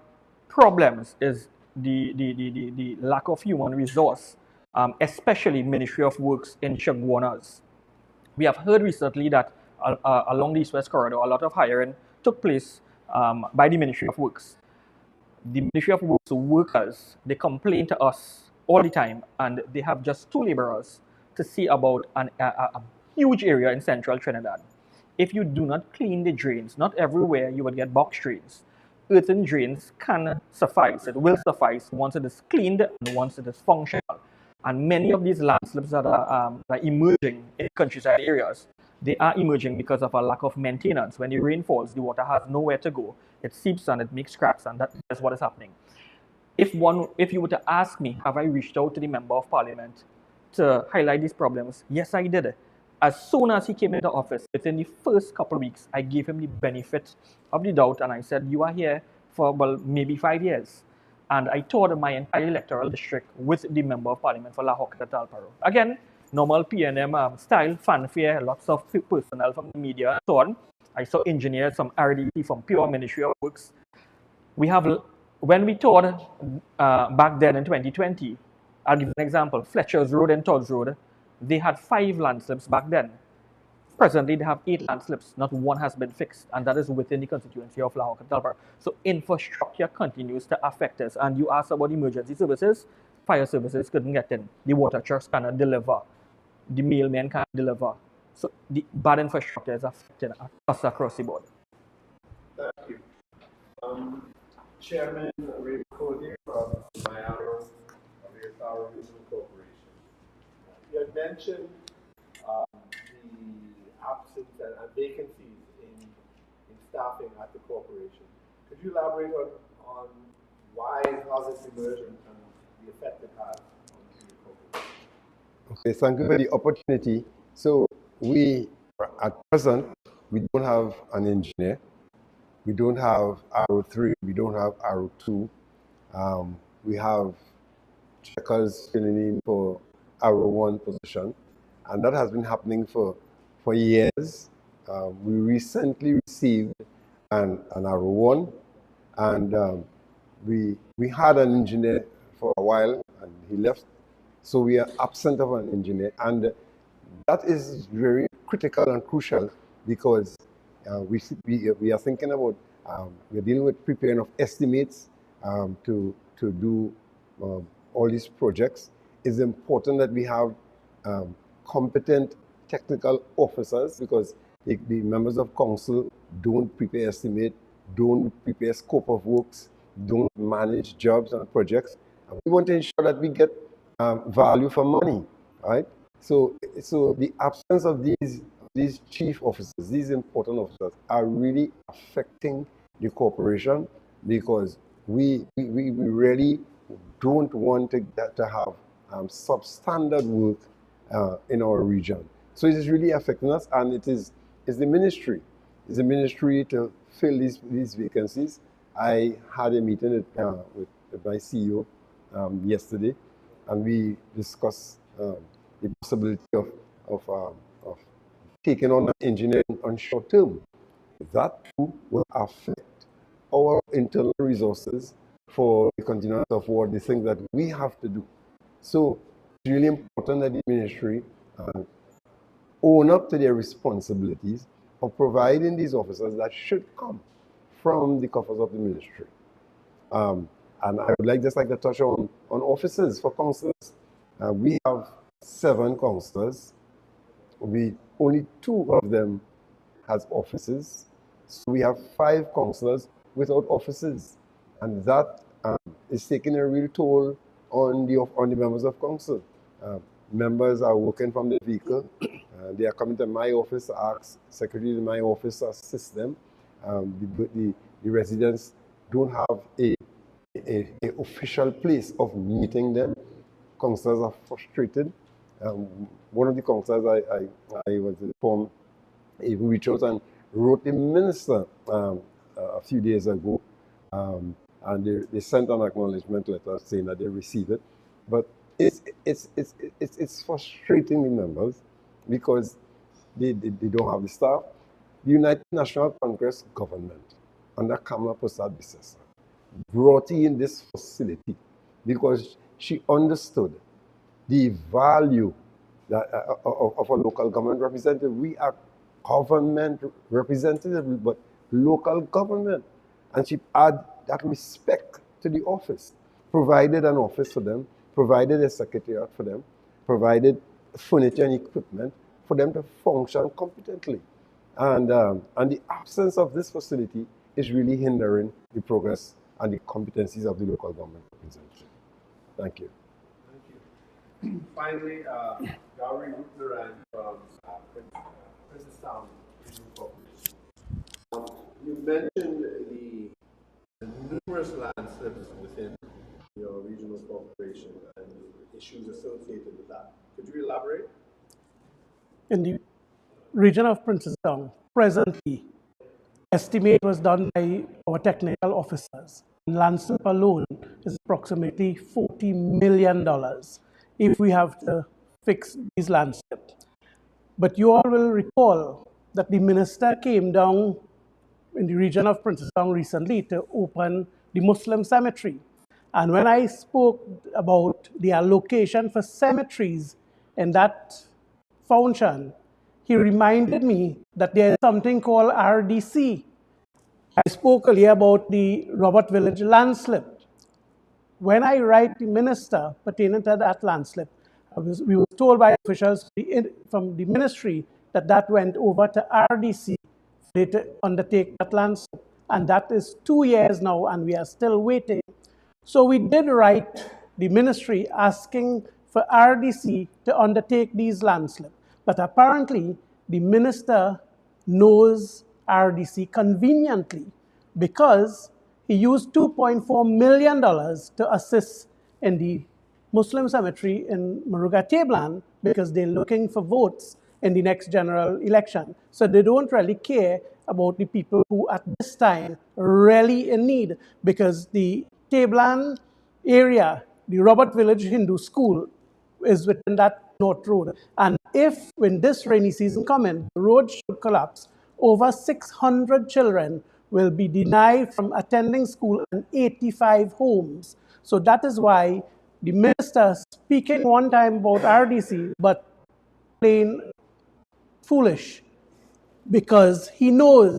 problems is the lack of human resource, especially Ministry of Works in Shoguanas. We have heard recently that along the East-West corridor, a lot of hiring took place by the Ministry of Works. The Ministry of Works workers, they complain to us all the time, and they have just 2 laborers to see about a huge area in central Trinidad. If you do not clean the drains, not everywhere you will get box drains. Earthen drains can suffice. It will suffice once it is cleaned and once it is functional. And many of these landslips that are emerging in countryside areas, they are emerging because of a lack of maintenance. When the rain falls, the water has nowhere to go. It seeps and it makes cracks, and that is what is happening. If you were to ask me, have I reached out to the Member of Parliament to highlight these problems? Yes, I did. As soon as he came into office, within the first couple of weeks, I gave him the benefit of the doubt, and I said, you are here for, well, maybe 5 years. And I toured my entire electoral district with the Member of Parliament for La Hoqueta Talparo. Again, normal PNM style, fanfare, lots of personnel from the media and so on. I saw engineers from RDP, from pure Ministry of Works. When we toured back then in 2020, I'll give an example. Fletcher's Road and Todd's Road, they had 5 landslips back then. Presently, they have 8 landslips. Not one has been fixed, and that is within the constituency of La Hoqueta Talparo. So infrastructure continues to affect us. And you asked about emergency services. Fire services couldn't get in. The water trucks cannot deliver. The mailmen can't deliver. So the bad infrastructure is affecting us across the board. Thank you. Chairman Raymond Cozier from Mayrhoo Regional Corporation. You had mentioned the absence and vacancies in staffing at the corporation. Could you elaborate on why has this emerged and the effect it has on the corporation? Okay, thank you for the opportunity. So at present, we don't have an engineer. We don't have RO3, we don't have RO2. We have checkers filling in for RO1 position, and that has been happening for years. We recently received an RO1, and we had an engineer for a while, and he left. So we are absent of an engineer, and that is very critical and crucial because we are thinking about, we're dealing with preparing of estimates to do all these projects. It's important that we have competent technical officers because the members of council don't prepare estimate, don't prepare scope of works, don't manage jobs and projects. And we want to ensure that we get value for money, right? So the absence of these chief officers, these important officers, are really affecting the corporation because we really don't want to have substandard work in our region. So it is really affecting us, and it's the ministry. It's the ministry to fill these vacancies. I had a meeting with my CEO yesterday, and we discussed the possibility of taking on an engineer on short term. That too will affect our internal resources for the continuance of what the things that we have to do. So it's really important that the ministry own up to their responsibilities of providing these officers that should come from the coffers of the ministry. And I would just like to touch on officers for councillors. We have 7 councillors. Only 2 of them has offices. So we have 5 councillors without offices. And that is taking a real toll on the members of council. Members are working from the vehicle. They are coming to my office to ask secretary in my office to assist them. The residents don't have a official place of meeting them. Councillors are frustrated. One of the councillors I was informed even reached out and wrote the minister a few days ago, and they sent an acknowledgement letter saying that they received it. But it's frustrating the members because they don't have the staff. The United National Congress government under Kamala Persad brought in this facility because she understood the value of a local government representative. We are government representative, but local government. And she add that respect to the office, provided an office for them, provided a secretariat for them, provided furniture and equipment for them to function competently. And the absence of this facility is really hindering the progress and the competencies of the local government representation. Thank you. Thank you. Finally, Gowrie Roopnarine from Princess Town Regional Corporation. You mentioned the numerous land slips within your regional corporation and issues associated with that. Could you elaborate? In the region of Princess Town, presently, estimate was done by our technical officers. Land slip alone is approximately $40 million if we have to fix these land slips. But you all will recall that the minister came down in the region of Princess Town recently to open the Muslim cemetery. And when I spoke about the allocation for cemeteries in that function, he reminded me that there is something called RDC. I spoke earlier about the Robert Village landslip. When I write the minister pertaining to that landslip, we were told by officials from the ministry that that went over to RDC to undertake that landslip. And that is 2 years now, and we are still waiting. So we did write the ministry asking for RDC to undertake these landslips. But apparently, the minister knows RDC conveniently because he used $2.4 million to assist in the Muslim cemetery in Maruga Tablan because they're looking for votes in the next general election. So they don't really care about the people who at this time really in need, because the Tablan area, the Robert Village Hindu School, is within that North Road. And if, when this rainy season comes in, the road should collapse, over 600 children will be denied from attending school in 85 homes. So that is why the minister speaking one time about RDC, but plain foolish, because he knows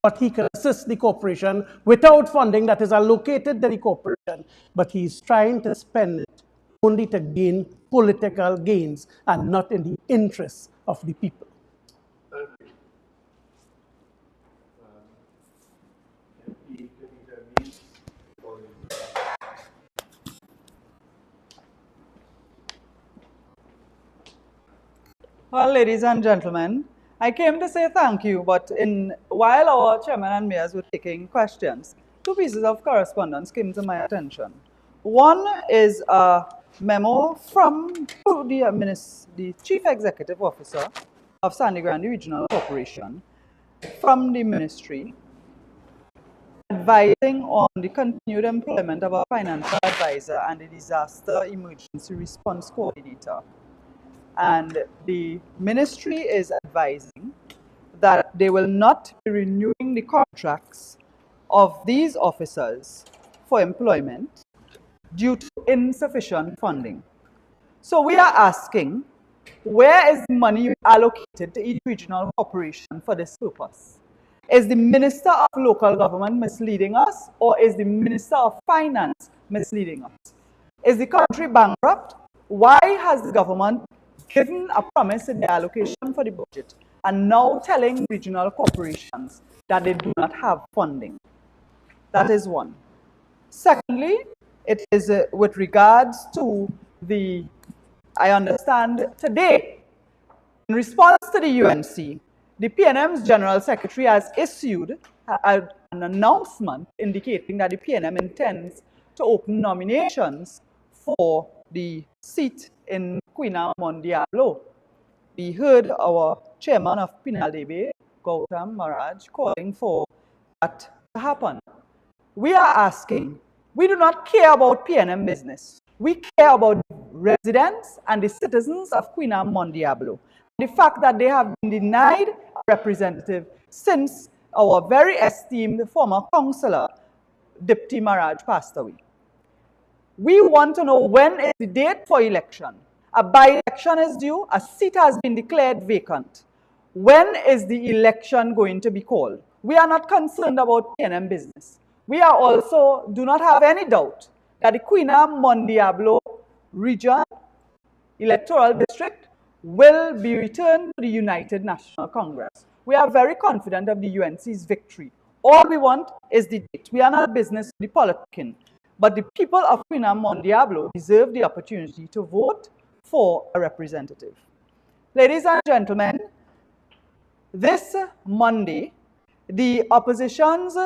what he can assist the corporation without funding that is allocated to the corporation, but he's trying to spend it only to gain political gains and not in the interests of the people. Thank you. Well, ladies and gentlemen, I came to say thank you, but while our chairman and mayors were taking questions, two pieces of correspondence came to my attention. One is a memo from the Chief Executive Officer of Sandy Grande Regional Corporation from the ministry, advising on the continued employment of a financial advisor and the disaster emergency response coordinator. And the ministry is advising that they will not be renewing the contracts of these officers for employment due to insufficient funding. So we are asking, where is the money allocated to each regional corporation for this purpose? Is the Minister of Local Government misleading us, or is the Minister of Finance misleading us? Is the country bankrupt? Why has the government given a promise in the allocation for the budget and now telling regional corporations that they do not have funding? That is one. Secondly, it is with regards to I understand today, in response to the UNC, the PNM's General Secretary has issued an announcement indicating that the PNM intends to open nominations for the seat in Quina Mondialo. We heard our chairman of Penal-Debe, Gowtam, Maharaj, calling for that to happen. We are asking, we do not care about PNM business. We care about residents and the citizens of Quina Mondiablo. The fact that they have been denied a representative since our very esteemed former councillor, Dipti Maharaj, passed away. We want to know when is the date for election, A by-election is due. A seat has been declared vacant. When is the election going to be called? We are not concerned about PNM business. We are also, do not have any doubt that the Queen-Diablo region electoral district will be returned to the United National Congress. We are very confident of the UNC's victory. All we want is the date. We are not business with the politicking. But the people of Queen-Diablo deserve the opportunity to vote for a representative. Ladies and gentlemen, this Monday, the opposition's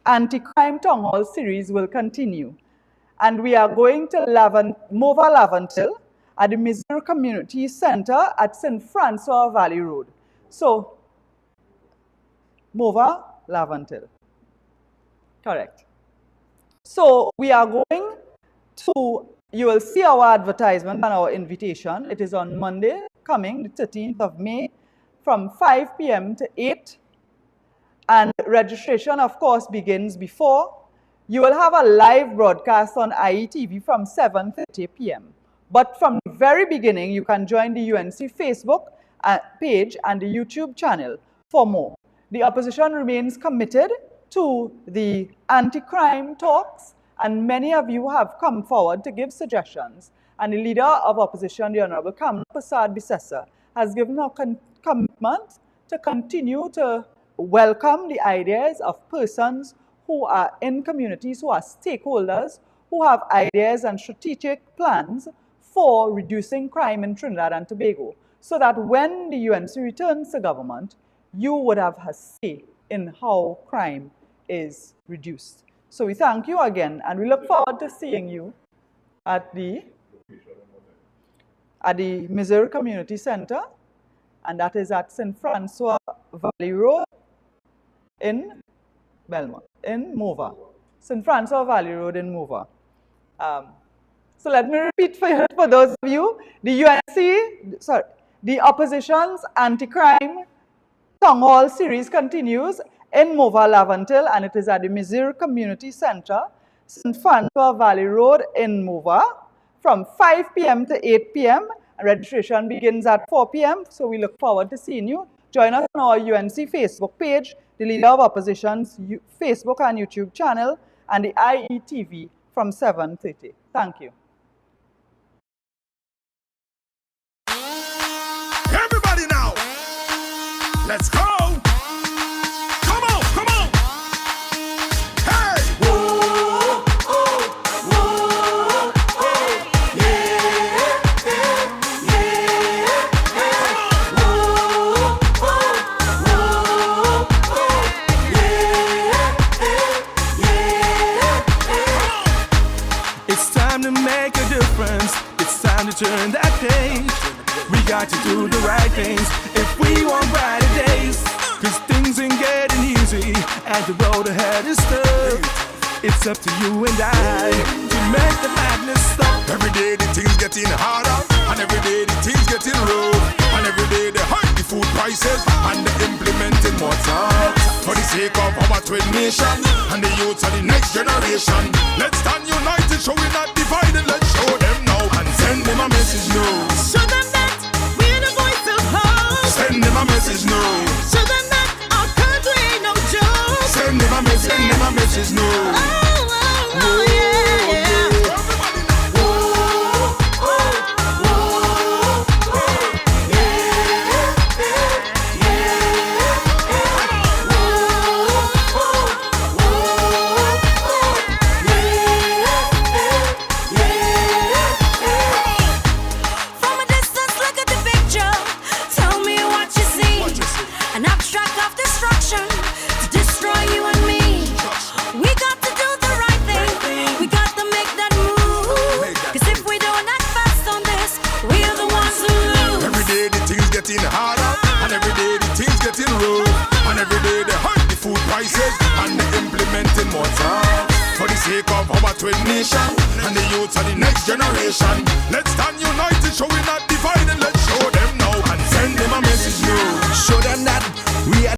anti-crime town hall series will continue. And we are going to Mova Lavantil at the Mayrhoo Community Center at St. Francois Valley Road. So, Mova Lavantil. Correct. So, we are going to, you will see our advertisement and our invitation. It is on Monday, coming the 13th of May, from 5 p.m. to 8. And registration, of course, begins before. You will have a live broadcast on IETV from 7:30 p.m. But from the very beginning, you can join the UNC Facebook page and the YouTube channel for more. The opposition remains committed to the anti-crime talks, and many of you have come forward to give suggestions. And the leader of opposition, the Honorable Rampersad Bissessa, has given a commitment to continue to welcome the ideas of persons who are in communities, who are stakeholders, who have ideas and strategic plans for reducing crime in Trinidad and Tobago, so that when the UNC returns to government, you would have a say in how crime is reduced. So we thank you again, and we look forward to seeing you at the Mayrhoo Community Center, and that is at St. Francois Valley Road in Belmont, in Mova. St. Francois Valley Road in Mova. So let me repeat for those of you, the opposition's anti-crime town hall series continues in Mova Lavantil, and it is at the Mayrhoo Community Center, St. Francois Valley Road in Mova, from 5 p.m. to 8 p.m. Registration begins at 4 p.m. So we look forward to seeing you. Join us on our UNC Facebook page, the Leader of Opposition's Facebook and YouTube channel, and the IETV from 7:30. Thank you. Everybody now, let's go. Come on, come on. Hey. Whoa, oh, whoa, oh, yeah, yeah, yeah. Come on. Whoa, oh, yeah. It's time to make a difference. It's time to turn that page. We got to do the right things if we want brighter days. Cause things ain't getting easy and the road ahead is tough. It's up to you and I to make the madness stop. Every day the things getting harder, and every day the things getting rough, and every day they hike the food prices and they implementing more tax. For the sake of our twin nation and the youth of the next generation, let's stand united, show we not divided. Let's show them now and send them a message now. Show them that we're the voice of hope. Send them a message now. Show them that our country ain't no joke. Send them a message now. Oh, yeah, yeah. From a distance, look at the picture. Tell me what you see. An abstract of destruction to destroy you and me. We got to do the right thing. We got to make that move. Cause if we don't act fast on this, we're the ones who lose. Every day the things getting harder, and every day the things getting rough, and every day they hike the food prices and they implementing more tax. For the sake of our twin nation and the youth of the next generation, let's stand united, show we not divided. Let's show them now and send them a message now. Show them that we are